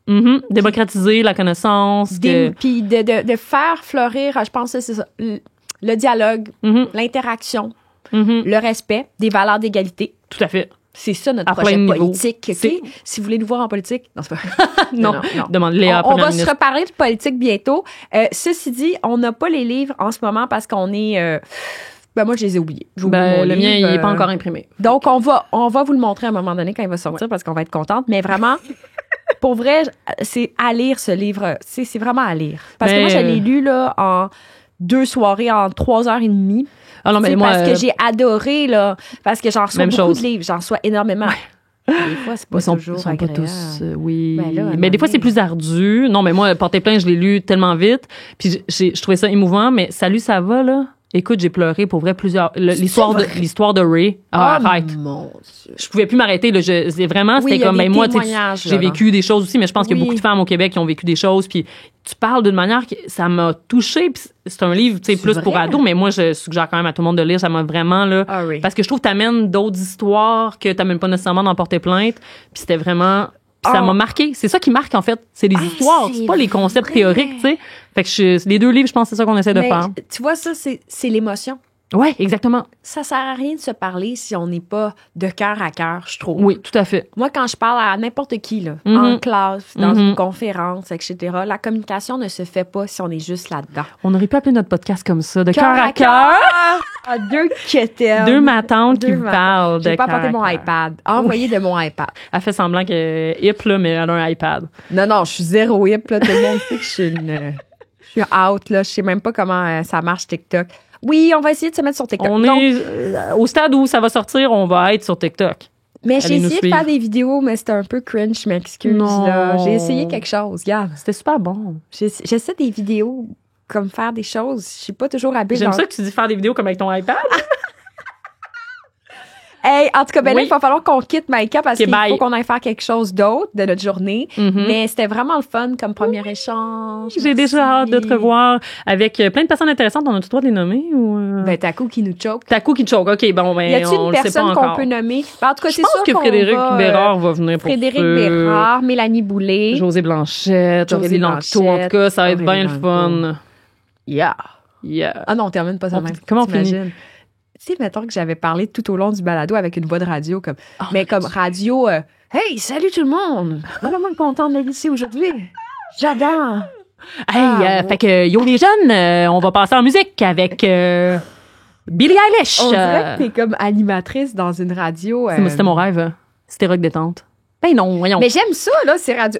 Démocratiser la connaissance. Puis de faire fleurir, je pense que c'est ça, le dialogue, l'interaction, le respect, des valeurs d'égalité. Tout à fait. C'est ça notre projet politique. Okay? Si vous voulez nous voir en politique, non, c'est pas non. Demande-les à la on va se reparler de politique bientôt. Ceci dit, on n'a pas les livres en ce moment parce qu'on est... moi, je les ai oubliés. Le mien, il n'est pas encore imprimé. Donc, on va vous le montrer à un moment donné quand il va sortir parce qu'on va être contente. Mais vraiment, pour vrai, c'est à lire ce livre. C'est vraiment à lire. Parce que moi, je l'ai lu là, en 2 soirées, en 3h30. Ah non, mais moi, parce que j'ai adoré, là, parce que j'en reçois beaucoup de livres, j'en reçois énormément. Des fois, c'est pas toujours sont agréable. Pas tous, oui. Ben là, mais des fois, c'est plus ardu. Non, mais moi, Porter plainte, je l'ai lu tellement vite. Puis je trouvais ça émouvant. Mais Salut, ça va, là? Écoute, j'ai pleuré pour vrai plusieurs... L'histoire de Ray. Arrête. Mon Dieu. Je pouvais plus m'arrêter. Là, vraiment, c'était comme... Ben, moi, j'ai vécu des choses aussi, mais je pense qu'il y a beaucoup de femmes au Québec qui ont vécu des choses. Puis tu parles d'une manière que ça m'a touchée. Puis c'est un livre, tu sais, plus pour ados, mais moi, je suggère quand même à tout le monde de lire. Ça m'a vraiment, là... Parce que je trouve que t'amènes d'autres histoires que t'amènes pas nécessairement dans Porter plainte. Puis c'était vraiment... Ça m'a marqué. C'est ça qui marque, en fait. C'est les histoires. C'est pas les concepts théoriques, tu sais. Fait que les 2 livres, je pense que c'est ça qu'on essaie de faire. Tu vois, ça, c'est l'émotion. Oui, exactement. Ça sert à rien de se parler si on n'est pas de cœur à cœur, je trouve. Oui, tout à fait. Moi, quand je parle à n'importe qui, là, en classe, dans une conférence, etc., la communication ne se fait pas si on est juste là-dedans. On aurait pu appeler notre podcast comme ça, de cœur à cœur. 2 quétaines. 2 matantes qui parlent de cœur. J'ai pas apporté mon iPad. Envoyé de mon iPad. Elle fait semblant qu'elle est hip, là, mais elle a un iPad. Non, je suis zéro hip, là. Tout le monde sait que je suis out, là. Je sais même pas comment ça marche, TikTok. Oui, on va essayer de se mettre sur TikTok. On est au stade où ça va sortir, on va être sur TikTok. Mais j'ai essayé de faire des vidéos, mais c'était un peu cringe, je m'excuse. J'ai essayé quelque chose, regarde. C'était super bon. J'essaie des vidéos, comme faire des choses. Je suis pas toujours habile. J'aime ça que tu dis faire des vidéos comme avec ton iPad. Hey, en tout cas, là, il va falloir qu'on quitte Maïka parce qu'il faut qu'on aille faire quelque chose d'autre de notre journée. Mais c'était vraiment le fun comme premier échange. J'ai déjà hâte de te revoir avec plein de personnes intéressantes. On a-tu le droit de les nommer? Ou Takou qui nous choke. Takou qui choke. OK, bon, ben, y a-t-il une personne qu'on peut nommer? En tout cas, c'est sûr que Frédéric Bérard va venir pour Frédéric Bérard, Mélanie Boulay. José Blanchette, Aurélie Langto. En tout cas, ça va être bien le fun. Yeah. Ah non, on termine pas ça même. Comment on finit? Tu sais, mettons que j'avais parlé tout au long du balado avec une voix de radio, comme radio, hey, salut tout le monde! Vraiment content de ici aujourd'hui. J'adore! Hey, fait que, yo les jeunes, on va passer en musique avec Billie Eilish. On dirait que t'es comme animatrice dans une radio. C'était mon rêve. C'était rock détente. Ben non, voyons. Mais j'aime ça, là, c'est radio.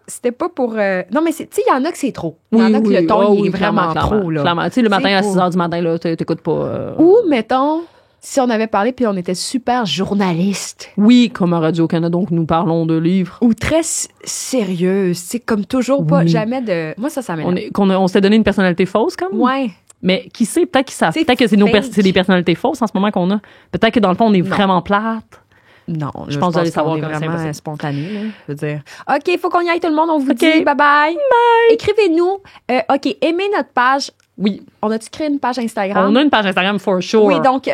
C'était pas pour... Non, mais tu sais, il y en a que c'est trop. Il y en a que le ton, il est vraiment trop, là. Clairement. Tu sais, le matin à 6h du matin, là, t'écoutes pas... Ou, mettons, si on avait parlé puis on était super journaliste. Oui, comme à Radio-Canada, donc nous parlons de livres. Ou très sérieuse, tu sais, comme toujours, pas jamais de... Moi, ça m'énerve. On s'est donné une personnalité fausse, comme? Ouais. Mais qui sait, peut-être qu'ils savent. Peut-être que c'est des personnalités fausses en ce moment qu'on a. Peut-être que dans le fond, on est vraiment plate. Non, je pense que vous allez savoir comme c'est vraiment spontané, là, je veux dire. OK, il faut qu'on y aille tout le monde. On vous dit bye-bye. Bye! Écrivez-nous. OK, aimez notre page. Oui. On a-tu créé une page Instagram? On a une page Instagram, for sure. Oui, donc,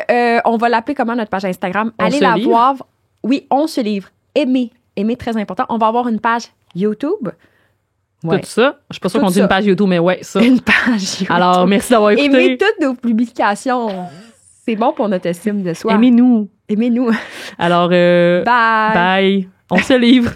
on va l'appeler comment, notre page Instagram? Allez la voir. Oui, on se livre. Aimez, très important. On va avoir une page YouTube. Ouais. Tout ça. Je suis pas sûre qu'on dit une page YouTube, mais ouais, ça. Une page YouTube. Alors, merci d'avoir écouté. Aimez toutes nos publications. C'est bon pour notre estime de soi. Aimez-nous. Aimez-nous. Alors, bye. Bye. On se livre.